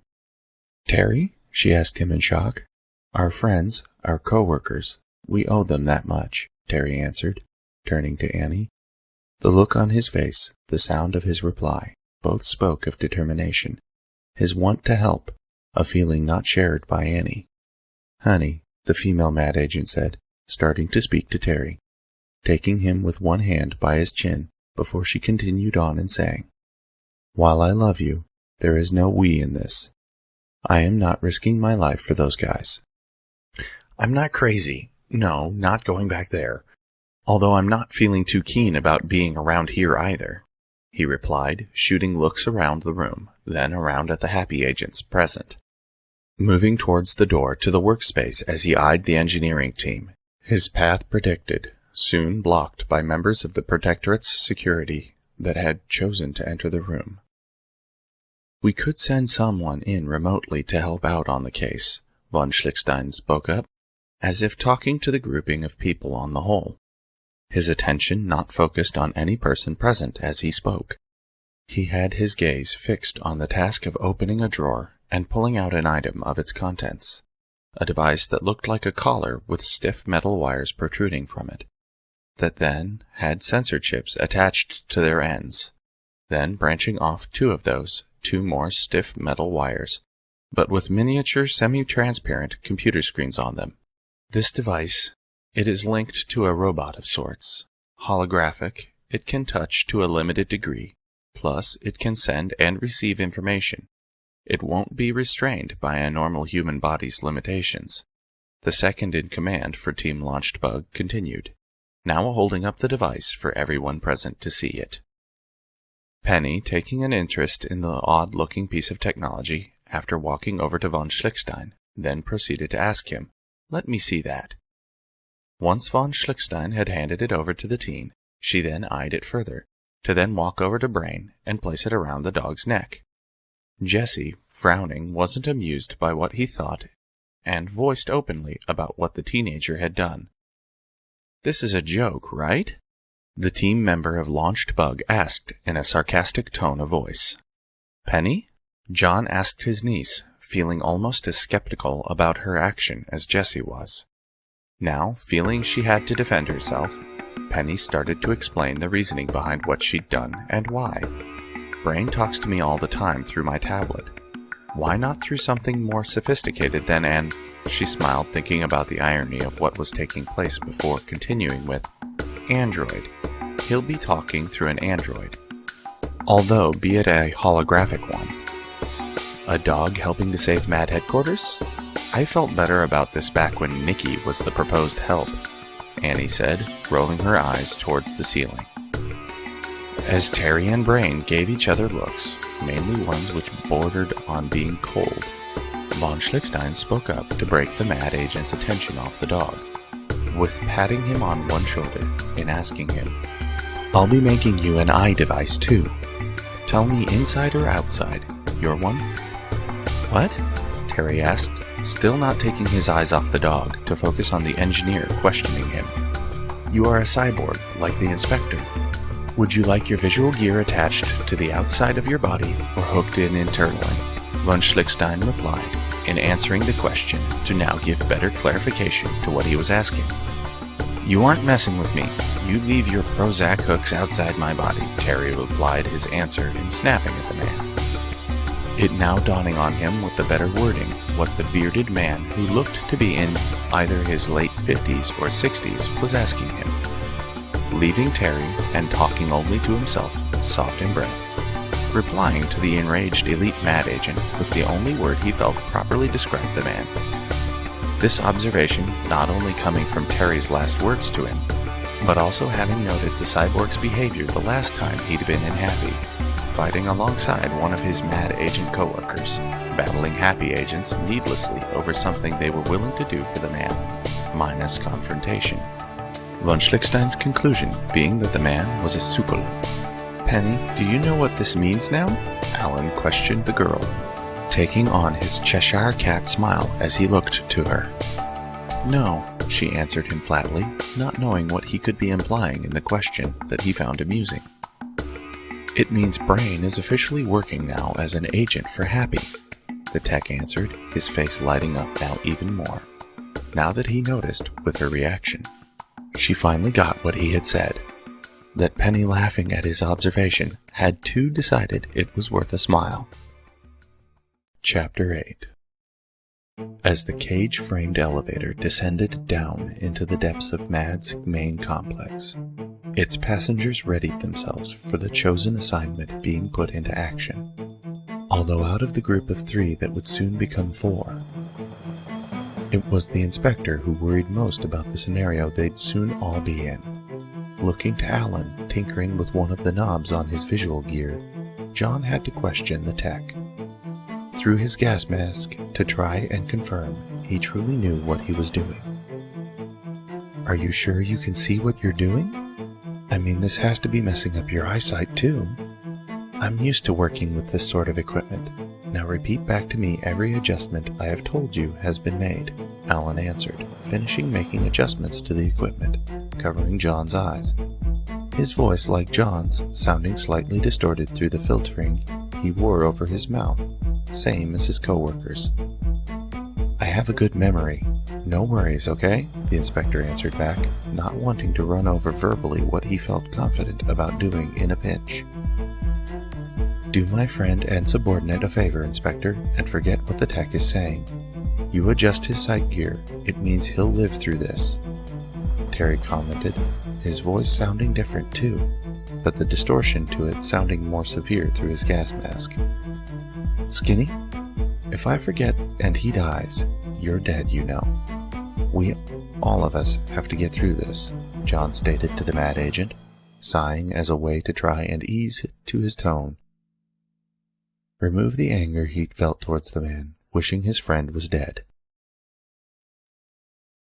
"Terry?" she asked him in shock. "Our friends, our co-workers. We owe them that much," Terry answered, turning to Annie. The look on his face, the sound of his reply, both spoke of determination, his want to help, a feeling not shared by Annie. "Honey," the female mad agent said, starting to speak to Terry, taking him with one hand by his chin before she continued on and saying, "While I love you, there is no we in this. I am not risking my life for those guys. I'm not crazy. No, not going back there. Although I'm not feeling too keen about being around here either," he replied, shooting looks around the room, then around at the happy agents present. Moving towards the door to the workspace as he eyed the engineering team, his path predicted, soon blocked by members of the Protectorate's security that had chosen to enter the room. "We could send someone in remotely to help out on the case," von Schlickstein spoke up, as if talking to the grouping of people on the whole, his attention not focused on any person present as he spoke. He had his gaze fixed on the task of opening a drawer and pulling out an item of its contents, a device that looked like a collar with stiff metal wires protruding from it, that then had sensor chips attached to their ends, then branching off two of those, two more stiff metal wires, but with miniature semi-transparent computer screens on them. This device, it is linked to a robot of sorts. Holographic, it can touch to a limited degree, plus it can send and receive information. It won't be restrained by a normal human body's limitations. The second in command for Team Launched Bug continued, now holding up the device for everyone present to see it. Penny, taking an interest in the odd-looking piece of technology, after walking over to von Schlickstein, then proceeded to ask him, "Let me see that." Once von Schlickstein had handed it over to the teen, she then eyed it further, to then walk over to Brain and place it around the dog's neck. Jesse, frowning, wasn't amused by what he thought and voiced openly about what the teenager had done. "This is a joke, right?" the team member of Launched Bug asked in a sarcastic tone of voice. "Penny?" John asked his niece, feeling almost as skeptical about her action as Jessie was. Now, feeling she had to defend herself, Penny started to explain the reasoning behind what she'd done and why. "Brain talks to me all the time through my tablet. Why not through something more sophisticated than an—" She smiled, thinking about the irony of what was taking place before continuing with, "Android. He'll be talking through an android. Although, be it a holographic one. A dog helping to save Mad Headquarters? I felt better about this back when Nikki was the proposed help," Annie said, rolling her eyes towards the ceiling. As Terry and Brain gave each other looks, mainly ones which bordered on being cold, von Schlickstein spoke up to break the mad agent's attention off the dog, with patting him on one shoulder and asking him, "I'll be making you an eye device too. Tell me inside or outside, you're one?" "What?" Terry asked, still not taking his eyes off the dog to focus on the engineer questioning him. "You are a cyborg, like the inspector. Would you like your visual gear attached to the outside of your body or hooked in internally?" Von Schlickstein replied, in answering the question to now give better clarification to what he was asking. "You aren't messing with me. You leave your Prozac hooks outside my body," Terry replied his answer in snapping at the man. It now dawning on him with the better wording what the bearded man who looked to be in either his late 50s or 60s was asking him. Leaving Terry and talking only to himself, soft in breath, replying to the enraged elite mad agent with the only word he felt properly described the man. This observation not only coming from Terry's last words to him, but also having noted the cyborg's behavior the last time he'd been in Happy, fighting alongside one of his mad agent co-workers, battling Happy agents needlessly over something they were willing to do for the man, minus confrontation. von Schlickstein's conclusion being that the man was a sukul. "Penny, do you know what this means now?" Alan questioned the girl, taking on his Cheshire cat smile as he looked to her. "No," she answered him flatly, not knowing what he could be implying in the question that he found amusing. "It means Brain is officially working now as an agent for Happy," the tech answered, his face lighting up now even more, now that he noticed with her reaction. She finally got what he had said. That Penny, laughing at his observation, had too decided it was worth a smile. Chapter 8. As the cage-framed elevator descended down into the depths of Mad's main complex, its passengers readied themselves for the chosen assignment being put into action, although out of the group of 3 that would soon become 4. It was the inspector who worried most about the scenario they'd soon all be in. Looking to Alan, tinkering with one of the knobs on his visual gear, John had to question the tech. Through his gas mask, to try and confirm he truly knew what he was doing. "Are you sure you can see what you're doing? I mean, this has to be messing up your eyesight too." "I'm used to working with this sort of equipment. Now repeat back to me every adjustment I have told you has been made," Alan answered, finishing making adjustments to the equipment, covering John's eyes. His voice, like John's, sounding slightly distorted through the filtering he wore over his mouth, same as his co-workers. "I have a good memory. No worries, okay?" the inspector answered back, not wanting to run over verbally what he felt confident about doing in a pinch. "Do my friend and subordinate a favor, Inspector, and forget what the tech is saying. You adjust his sight gear. It means he'll live through this," Terry commented, his voice sounding different too, but the distortion to it sounding more severe through his gas mask. "Skinny, if I forget and he dies, you're dead, you know. We, all of us, have to get through this," John stated to the mad agent, sighing as a way to try and ease to his tone. Remove the anger he'd felt towards the man, wishing his friend was dead.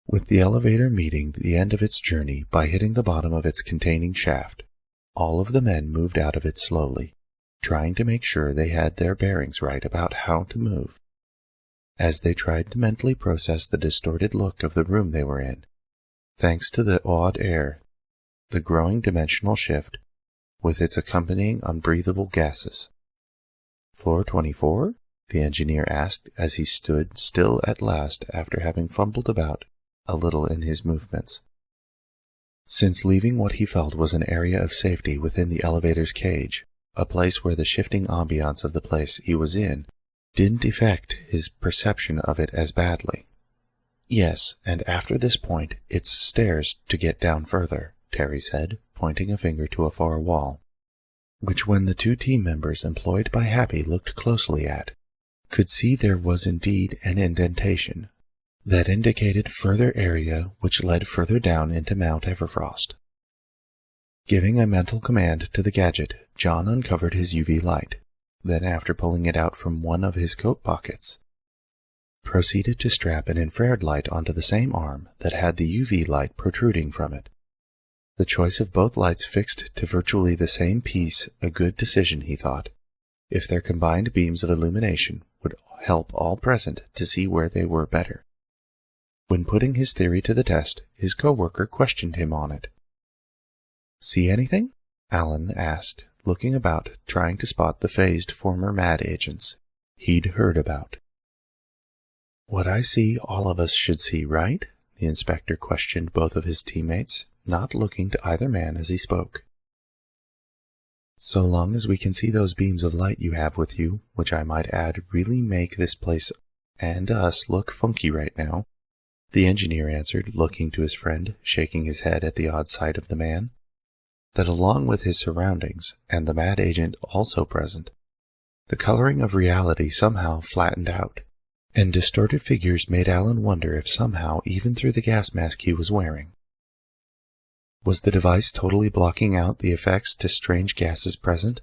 With the elevator meeting the end of its journey by hitting the bottom of its containing shaft, all of the men moved out of it slowly, trying to make sure they had their bearings right about how to move. As they tried to mentally process the distorted look of the room they were in, thanks to the odd air, the growing dimensional shift, with its accompanying unbreathable gases. "Floor 24? The engineer asked as he stood still at last after having fumbled about a little in his movements. Since leaving what he felt was an area of safety within the elevator's cage, a place where the shifting ambiance of the place he was in didn't affect his perception of it as badly. "Yes, and after this point, it's stairs to get down further," Terry said, pointing a finger to a far wall, which when the 2 team members employed by Happy looked closely at, could see there was indeed an indentation that indicated further area which led further down into Mount Everfrost. Giving a mental command to the Gadget, John uncovered his UV light, then after pulling it out from one of his coat pockets, proceeded to strap an infrared light onto the same arm that had the UV light protruding from it. The choice of both lights fixed to virtually the same piece a good decision, he thought, if their combined beams of illumination would help all present to see where they were better. When putting his theory to the test, his co-worker questioned him on it. "See anything?" Alan asked, looking about, trying to spot the phased former mad agents he'd heard about. "What I see all of us should see, right?" the inspector questioned both of his teammates, not looking to either man as he spoke. "So long as we can see those beams of light you have with you, which I might add really make this place and us look funky right now," the engineer answered, looking to his friend, shaking his head at the odd sight of the man. That along with his surroundings, and the mad agent also present, the coloring of reality somehow flattened out, and distorted figures made Alan wonder if somehow even through the gas mask he was wearing. Was the device totally blocking out the effects to strange gases present?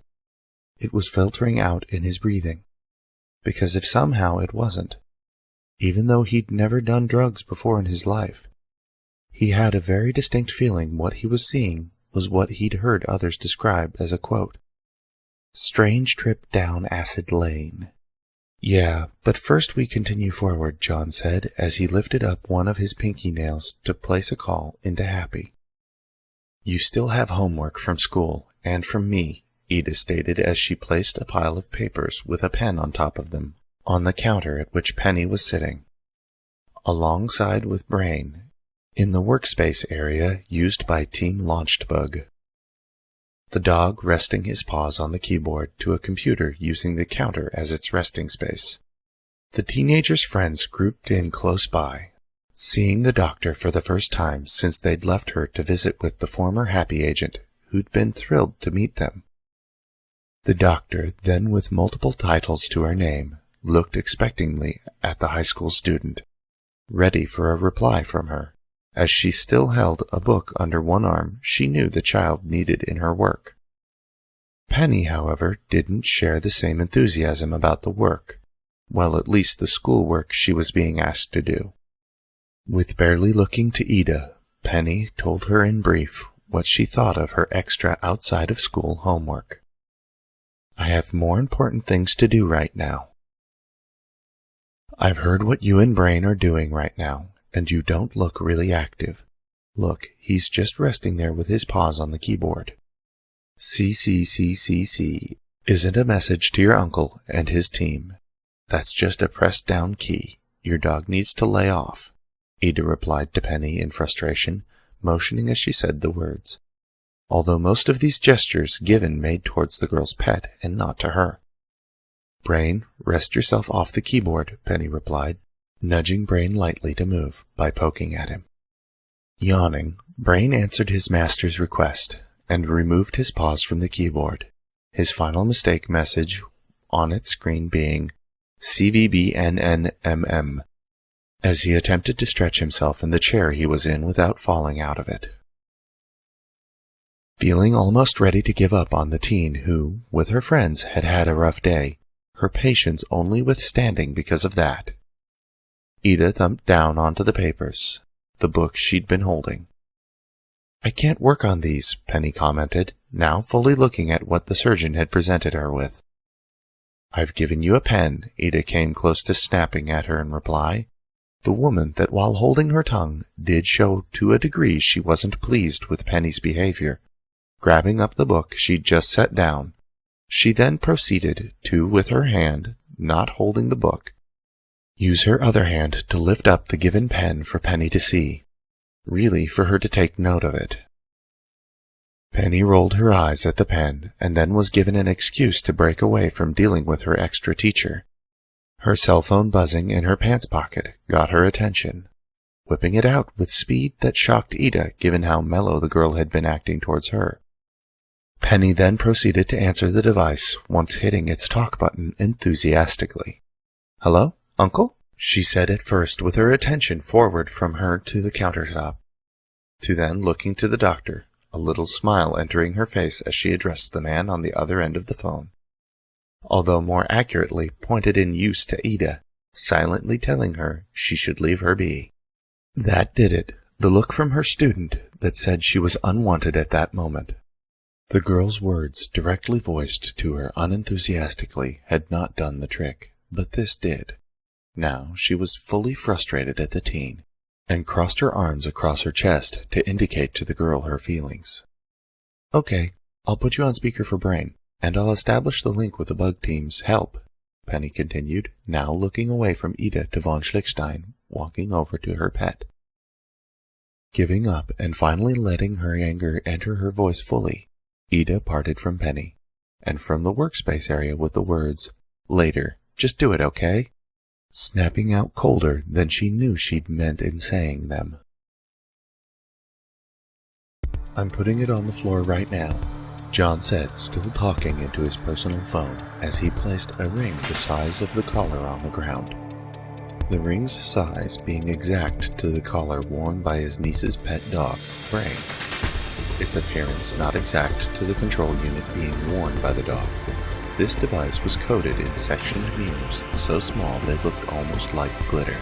It was filtering out in his breathing. Because if somehow it wasn't, even though he'd never done drugs before in his life, He had a very distinct feeling what he was seeing was what he'd heard others describe as a, quote, strange trip down acid lane. Yeah, but first we continue forward, John said as he lifted up one of his pinky nails to place a call into Happy. You still have homework from school and from me, Ida stated as she placed a pile of papers with a pen on top of them on the counter at which Penny was sitting, alongside with Brain, in the workspace area used by Team Launchedbug. The dog resting his paws on the keyboard to a computer using the counter as its resting space. The teenager's friends grouped in close by, seeing the doctor for the first time since they'd left her to visit with the former Happy agent, who'd been thrilled to meet them. The doctor, then with multiple titles to her name, looked expectantly at the high school student, ready for a reply from her. As she still held a book under one arm she knew the child needed in her work. Penny, however, didn't share the same enthusiasm about the work, well, at least the schoolwork she was being asked to do. With barely looking to Ida, Penny told her in brief what she thought of her extra outside-of-school homework. I have more important things to do right now. I've heard what you and Brain are doing right now, and you don't look really active. Look, he's just resting there with his paws on the keyboard. CCCCC isn't a message to your uncle and his team. That's just a pressed-down key. Your dog needs to lay off, Ida replied to Penny in frustration, motioning as she said the words, although most of these gestures given made towards the girl's pet and not to her. Brain, rest yourself off the keyboard, Penny replied, nudging Brain lightly to move by poking at him. Yawning, Brain answered his master's request and removed his paws from the keyboard, his final mistake message on its screen being CVBNNMM, as he attempted to stretch himself in the chair he was in without falling out of it. Feeling almost ready to give up on the teen who, with her friends, had had a rough day, her patience only withstanding because of that, Ida thumped down onto the papers, the book she'd been holding. I can't work on these, Penny commented, now fully looking at what the surgeon had presented her with. I've given you a pen, Ida came close to snapping at her in reply, the woman that while holding her tongue did show to a degree she wasn't pleased with Penny's behavior. Grabbing up the book she'd just set down, she then proceeded to, with her hand, not holding the book, use her other hand to lift up the given pen for Penny to see, really for her to take note of it. Penny rolled her eyes at the pen and then was given an excuse to break away from dealing with her extra teacher. Her cell phone buzzing in her pants pocket got her attention, whipping it out with speed that shocked Ida given how mellow the girl had been acting towards her. Penny then proceeded to answer the device once hitting its talk button enthusiastically. Hello, Uncle? She said at first with her attention forward from her to the countertop, to then looking to the doctor, a little smile entering her face as she addressed the man on the other end of the phone, although more accurately pointed in use to Ida, silently telling her she should leave her be. That did it, the look from her student that said she was unwanted at that moment. The girl's words, directly voiced to her unenthusiastically, had not done the trick, but this did. Now she was fully frustrated at the teen, and crossed her arms across her chest to indicate to the girl her feelings. Okay, I'll put you on speaker for Brain, and I'll establish the link with the bug team's help, Penny continued, now looking away from Ida to von Schlickstein, walking over to her pet. Giving up and finally letting her anger enter her voice fully, Ida parted from Penny, and from the workspace area with the words, Later, just do it, okay? Snapping out colder than she knew she'd meant in saying them. I'm putting it on the floor right now, John said, still talking into his personal phone as he placed a ring the size of the collar on the ground. The ring's size being exact to the collar worn by his niece's pet dog, Brain. Its appearance not exact to the control unit being worn by the dog. This device was coated in sectioned mirrors so small they looked almost like glitter.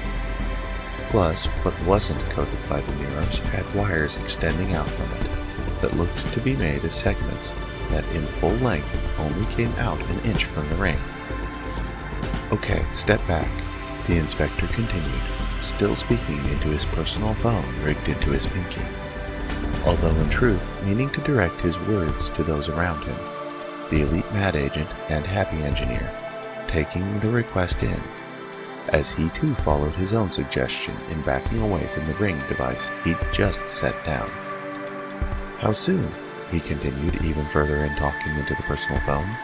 Plus, what wasn't coated by the mirrors had wires extending out from it that looked to be made of segments that in full length only came out an inch from the ring. "Okay, step back," the inspector continued, still speaking into his personal phone rigged into his pinky, although in truth meaning to direct his words to those around him, the elite mad agent and happy engineer, taking the request in, as he too followed his own suggestion in backing away from the ring device he'd just set down. "How soon?" he continued, even further in talking into the personal phone,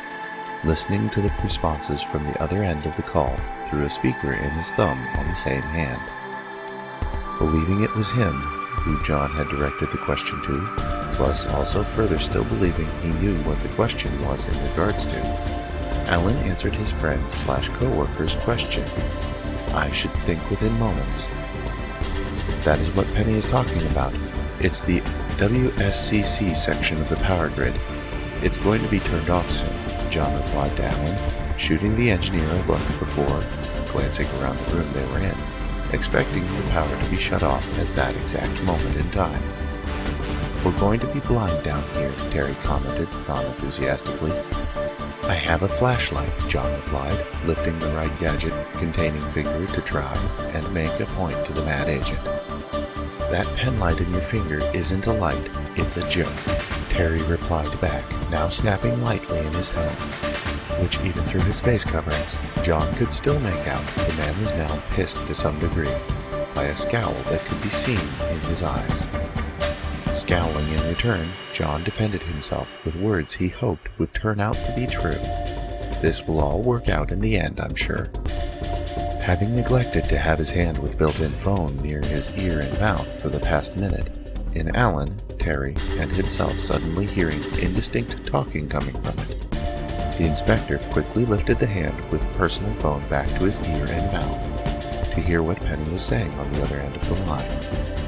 listening to the responses from the other end of the call through a speaker in his thumb on the same hand. Believing it was him who John had directed the question to, plus also further still believing he knew what the question was in regards to, Alan answered his friend/co-worker's question. "I should think within moments." "That is what Penny is talking about. It's the WSCC section of the power grid. It's going to be turned off soon," John replied to Alan, shooting the engineer a look before glancing around the room they were in, expecting the power to be shut off at that exact moment in time. "We're going to be blind down here," Terry commented non-enthusiastically. "I have a flashlight," John replied, lifting the right gadget containing finger to try and make a point to the mad agent. "That pen light in your finger isn't a light, it's a joke," Terry replied back, now snapping lightly in his tone, which even through his face coverings, John could still make out the man was now pissed to some degree, by a scowl that could be seen in his eyes. Scowling in return, John defended himself with words he hoped would turn out to be true. "This will all work out in the end, I'm sure." Having neglected to have his hand with built-in phone near his ear and mouth for the past minute, in Alan, Terry, and himself suddenly hearing indistinct talking coming from it, the inspector quickly lifted the hand with personal phone back to his ear and mouth to hear what Penny was saying on the other end of the line.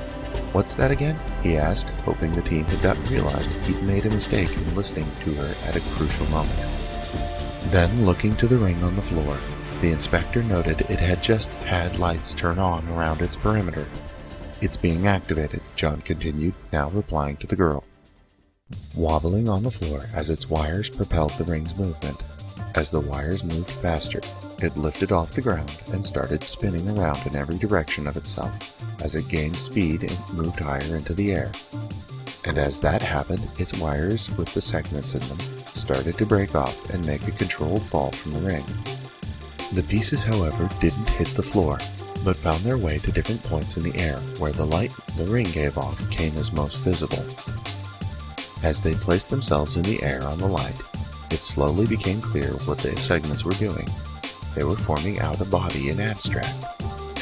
"What's that again?" he asked, hoping the team had not realized he'd made a mistake in listening to her at a crucial moment. Then, looking to the ring on the floor, the inspector noted it had just had lights turn on around its perimeter. "It's being activated," John continued, now replying to the girl, wobbling on the floor as its wires propelled the ring's movement. As the wires moved faster, it lifted off the ground and started spinning around in every direction of itself as it gained speed and moved higher into the air. And as that happened, its wires with the segments in them started to break off and make a controlled fall from the ring. The pieces, however, didn't hit the floor, but found their way to different points in the air where the light the ring gave off came as most visible. As they placed themselves in the air on the light, it slowly became clear what the segments were doing. They were forming out a body in abstract,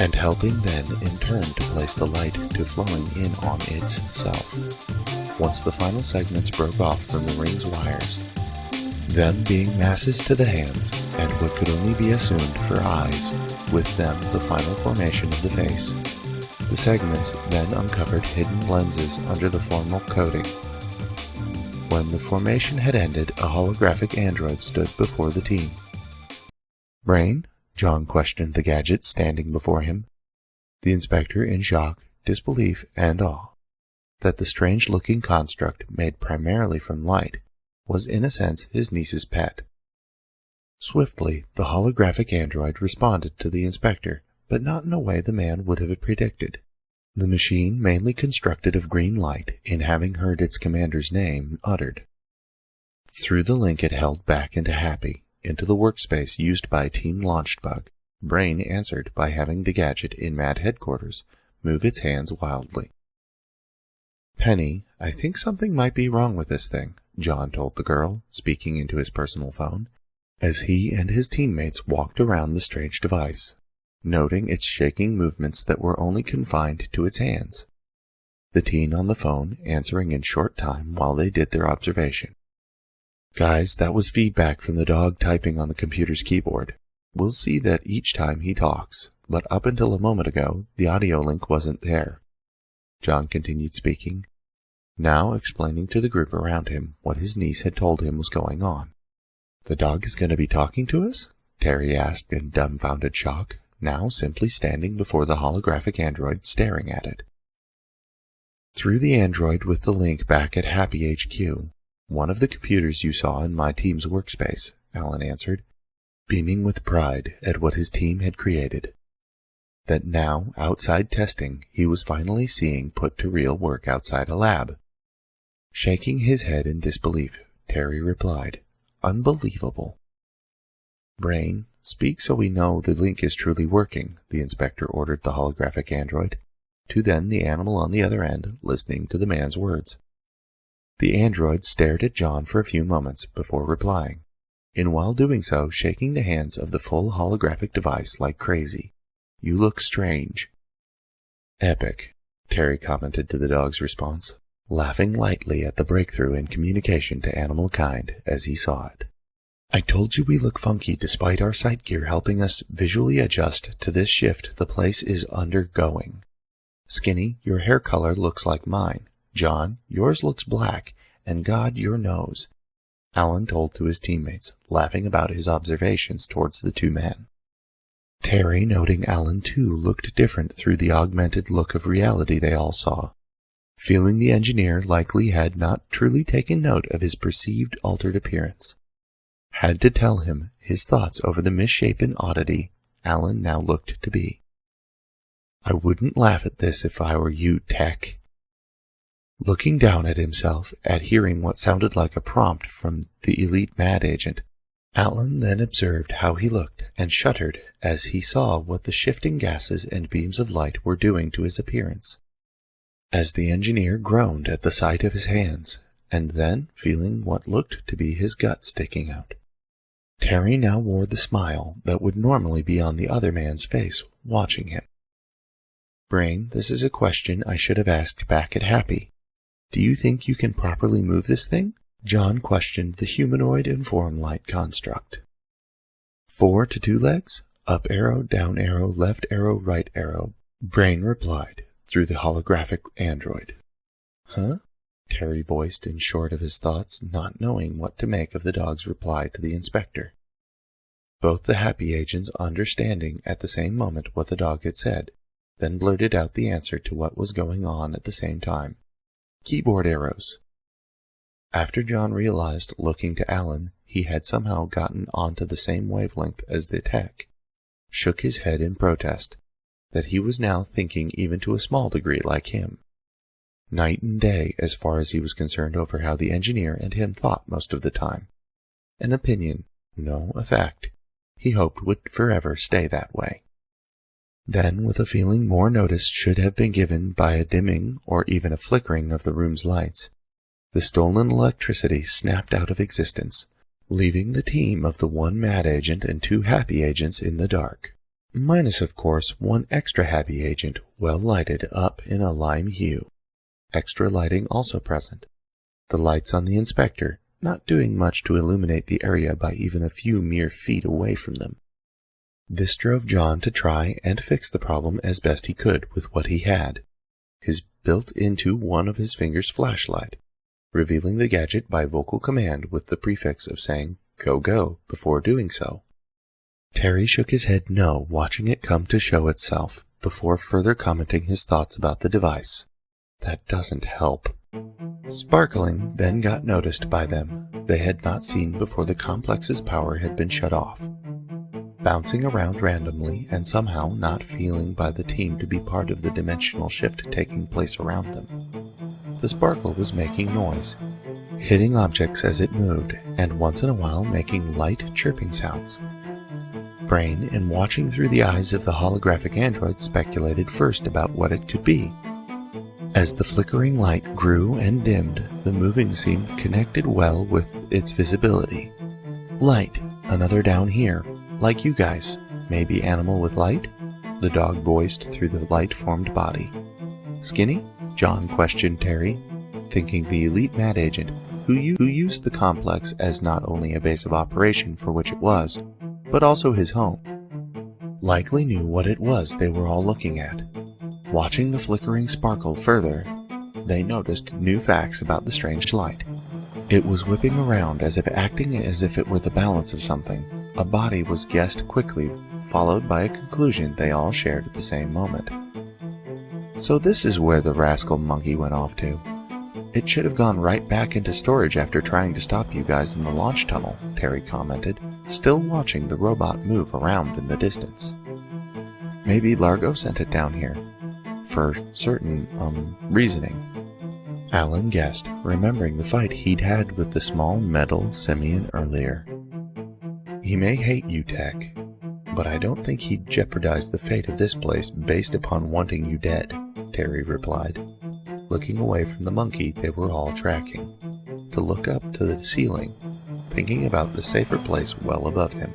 and helping then in turn to place the light to flowing in on itself. Once the final segments broke off from the ring's wires, them being masses to the hands, and what could only be assumed for eyes, with them the final formation of the face. The segments then uncovered hidden lenses under the formal coating. When the formation had ended, a holographic android stood before the team. "Brain?" John questioned the gadget standing before him. The inspector in shock, disbelief, and awe that the strange-looking construct made primarily from light was in a sense his niece's pet. Swiftly, the holographic android responded to the inspector, but not in a way the man would have predicted. The machine mainly constructed of green light in having heard its commander's name uttered. Through the link it held back into Happy, into the workspace used by Team Launchbug, Brain answered by having the gadget in Mad Headquarters move its hands wildly. "Penny, I think something might be wrong with this thing," John told the girl, speaking into his personal phone, as he and his teammates walked around the strange device, noting its shaking movements that were only confined to its hands. The teen on the phone answering in short time while they did their observation. "Guys, that was feedback from the dog typing on the computer's keyboard. We'll see that each time he talks, but up until a moment ago, the audio link wasn't there." John continued speaking, now explaining to the group around him what his niece had told him was going on. "The dog is going to be talking to us?" Terry asked in dumbfounded shock, now simply standing before the holographic android staring at it. Through the android with the link back at Happy HQ, one of the computers you saw in my team's workspace, Alan answered, beaming with pride at what his team had created. That now, outside testing, he was finally seeing put to real work outside a lab. Shaking his head in disbelief, Terry replied, "Unbelievable." "Brain, speak so we know the link is truly working," the inspector ordered the holographic android, to then the animal on the other end, listening to the man's words. The android stared at John for a few moments before replying, and while doing so shaking the hands of the full holographic device like crazy. "You look strange." "Epic," Terry commented to the dog's response, laughing lightly at the breakthrough in communication to animal kind as he saw it. "I told you we look funky despite our sight gear helping us visually adjust to this shift the place is undergoing. Skinny, your hair color looks like mine. John, yours looks black, and God, your nose," Alan told to his teammates, laughing about his observations towards the two men. Terry, noting Alan too looked different through the augmented look of reality they all saw, feeling the engineer likely had not truly taken note of his perceived altered appearance, had to tell him his thoughts over the misshapen oddity Alan now looked to be. "I wouldn't laugh at this if I were you, Tech." Looking down at himself, at hearing what sounded like a prompt from the elite mad agent, Alan then observed how he looked and shuddered as he saw what the shifting gases and beams of light were doing to his appearance. As the engineer groaned at the sight of his hands, and then feeling what looked to be his gut sticking out. Terry now wore the smile that would normally be on the other man's face, watching him. "Brain, this is a question I should have asked back at Happy. Do you think you can properly move this thing?" John questioned the humanoid inform light construct. 4 to 2 legs? Up arrow, down arrow, left arrow, right arrow, Brain replied, through the holographic android. "Huh?" Terry voiced in short of his thoughts, not knowing what to make of the dog's reply to the inspector. Both the Happy agents understanding at the same moment what the dog had said, then blurted out the answer to what was going on at the same time. "Keyboard arrows." After John realized, looking to Alan, he had somehow gotten onto the same wavelength as the tech, shook his head in protest, that he was now thinking even to a small degree like him. Night and day as far as he was concerned over how the engineer and him thought most of the time. An opinion, no effect, he hoped would forever stay that way. Then, with a feeling more notice should have been given by a dimming or even a flickering of the room's lights, the stolen electricity snapped out of existence, leaving the team of the one mad agent and 2 happy agents in the dark, minus of course 1 extra happy agent well lighted up in a lime hue. Extra lighting also present, the lights on the inspector not doing much to illuminate the area by even a few mere feet away from them. This drove John to try and fix the problem as best he could with what he had, his built into one of his fingers flashlight, revealing the gadget by vocal command with the prefix of saying, "Go, go," before doing so. Terry shook his head no, watching it come to show itself, before further commenting his thoughts about the device. That doesn't help. Sparkling then got noticed by them they had not seen before the complex's power had been shut off, bouncing around randomly and somehow not feeling by the team to be part of the dimensional shift taking place around them. The sparkle was making noise, hitting objects as it moved, and once in a while making light chirping sounds. Brain, in watching through the eyes of the holographic android, speculated first about what it could be. As the flickering light grew and dimmed, the moving seemed connected well with its visibility. "Light, another down here, like you guys. Maybe animal with light?" the dog voiced through the light-formed body. "Skinny?" John questioned Terry, thinking the elite mad agent, who used the complex as not only a base of operation for which it was, but also his home, likely knew what it was they were all looking at. Watching the flickering sparkle further, they noticed new facts about the strange light. It was whipping around as if acting as if it were the balance of something. A body was guessed quickly followed by a conclusion they all shared at the same moment. "So this is where the rascal monkey went off to. It should have gone right back into storage after trying to stop you guys in the launch tunnel," Terry commented, still watching the robot move around in the distance. "Maybe Largo sent it down here, for certain, reasoning," Alan guessed, remembering the fight he'd had with the small metal simian earlier. "He may hate you, Tech, but I don't think he'd jeopardize the fate of this place based upon wanting you dead," Terry replied, looking away from the monkey they were all tracking, to look up to the ceiling, thinking about the safer place well above him,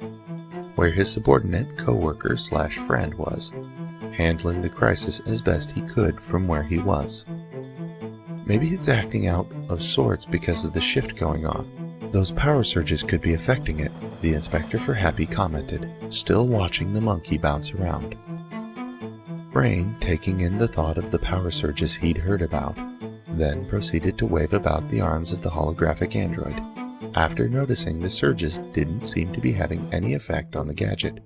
where his subordinate co-worker/friend was, handling the crisis as best he could from where he was. "Maybe it's acting out of sorts because of the shift going on. Those power surges could be affecting it," the Inspector for Happy commented, still watching the monkey bounce around. Brain, taking in the thought of the power surges he'd heard about, then proceeded to wave about the arms of the holographic android, after noticing the surges didn't seem to be having any effect on the gadget.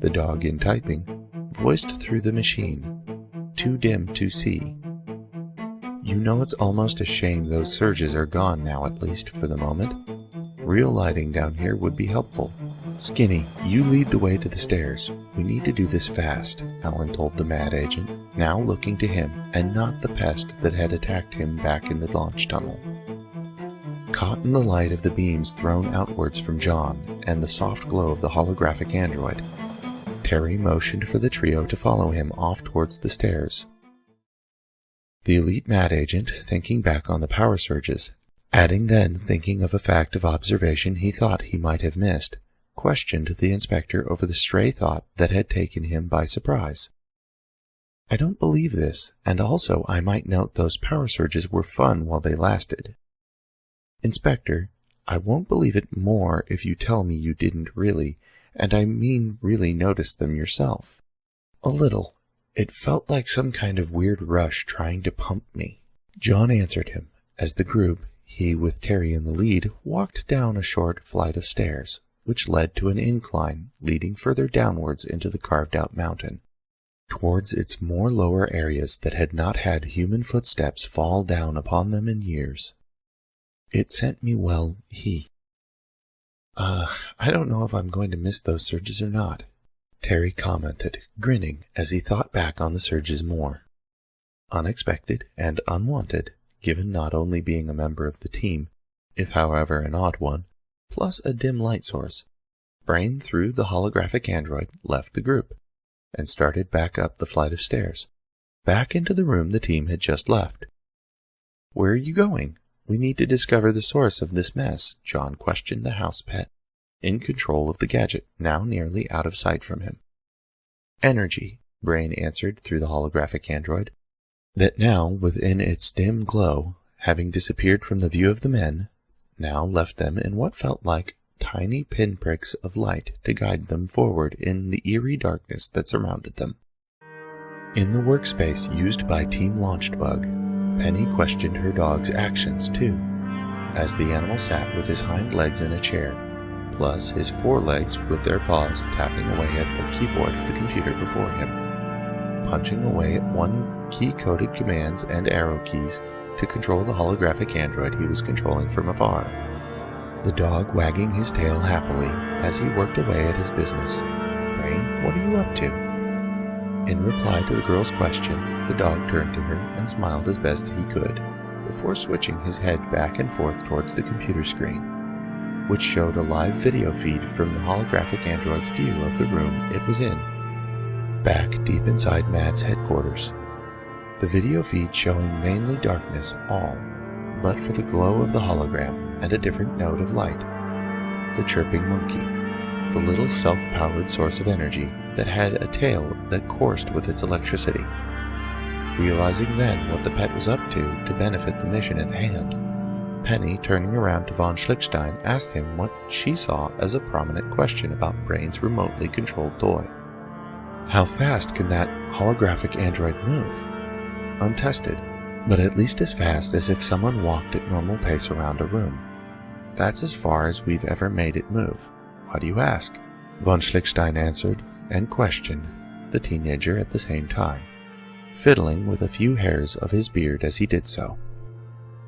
The dog in typing voiced through the machine, "Too dim to see. You know, it's almost a shame those surges are gone now, at least for the moment. Real lighting down here would be helpful. Skinny, you lead the way to the stairs. We need to do this fast," Alan told the mad agent, now looking to him and not the pest that had attacked him back in the launch tunnel. Caught in the light of the beams thrown outwards from John and the soft glow of the holographic android, Terry motioned for the trio to follow him off towards the stairs. The elite mad agent, thinking back on the power surges, adding then thinking of a fact of observation he thought he might have missed, questioned the inspector over the stray thought that had taken him by surprise. "I don't believe this, and also I might note those power surges were fun while they lasted. Inspector, I won't believe it more if you tell me you didn't really, and I mean really notice them yourself." "A little. It felt like some kind of weird rush trying to pump me," John answered him, as the group, he with Terry in the lead, walked down a short flight of stairs, which led to an incline leading further downwards into the carved-out mountain, towards its more lower areas that had not had human footsteps fall down upon them in years. "It sent me I don't know if I'm going to miss those surges or not," Terry commented, grinning as he thought back on the surges more. Unexpected and unwanted, given not only being a member of the team, if however an odd one, plus a dim light source, Brain, through the holographic android, left the group, and started back up the flight of stairs, back into the room the team had just left. "Where are you going? We need to discover the source of this mess," John questioned the house pet, in control of the gadget, now nearly out of sight from him. "Energy," Brain answered through the holographic android, that now, within its dim glow, having disappeared from the view of the men, now left them in what felt like tiny pinpricks of light to guide them forward in the eerie darkness that surrounded them. In the workspace used by Team Launched Bug, Penny questioned her dog's actions too, as the animal sat with his hind legs in a chair, plus his forelegs with their paws tapping away at the keyboard of the computer before him, punching away at one key-coded commands and arrow keys to control the holographic android he was controlling from afar, the dog wagging his tail happily as he worked away at his business. "Brain, what are you up to?" In reply to the girl's question, the dog turned to her and smiled as best he could, before switching his head back and forth towards the computer screen, which showed a live video feed from the holographic android's view of the room it was in, back deep inside Mad's headquarters. The video feed showing mainly darkness all, but for the glow of the hologram and a different note of light. The chirping monkey, the little self-powered source of energy that had a tail that coursed with its electricity. Realizing then what the pet was up to benefit the mission at hand, Penny, turning around to von Schlickstein, asked him what she saw as a prominent question about Brain's remotely controlled toy. "How fast can that holographic android move?" "Untested, but at least as fast as if someone walked at normal pace around a room. That's as far as we've ever made it move. Why do you ask?" Von Schlickstein answered, and questioned the teenager at the same time, fiddling with a few hairs of his beard as he did so.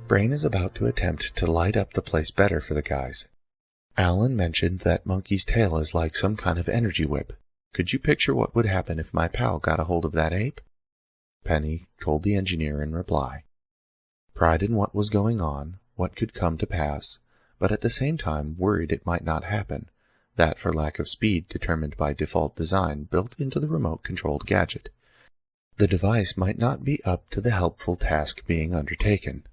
Brain is about to attempt to light up the place better for the guys. Alan mentioned that Monkey's tail is like some kind of energy whip. Could you picture what would happen if my pal got a hold of that ape? Penny told the engineer in reply. Pride in what was going on, what could come to pass, but at the same time worried it might not happen, that for lack of speed determined by default design built into the remote-controlled gadget. The device might not be up to the helpful task being undertaken.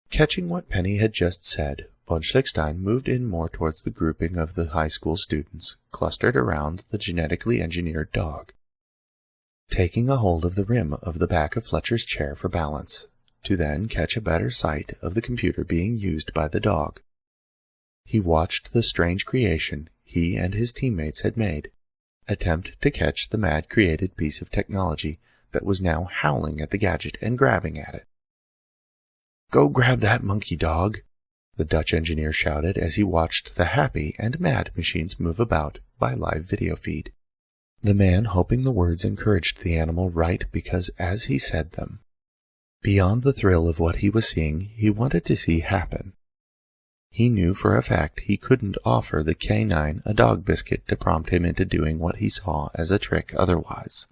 Catching what Penny had just said, von Schlickstein moved in more towards the grouping of the high school students, clustered around the genetically engineered dog, taking a hold of the rim of the back of Fletcher's chair for balance, to then catch a better sight of the computer being used by the dog. He watched the strange creation he and his teammates had made, attempt to catch the mad-created piece of technology that was now howling at the gadget and grabbing at it. "Go grab that monkey, dog," the Dutch engineer shouted as he watched the happy and mad machines move about by live video feed. The man hoping the words encouraged the animal right because as he said them. Beyond the thrill of what he was seeing, he wanted to see happen. He knew for a fact he couldn't offer the canine a dog biscuit to prompt him into doing what he saw as a trick otherwise.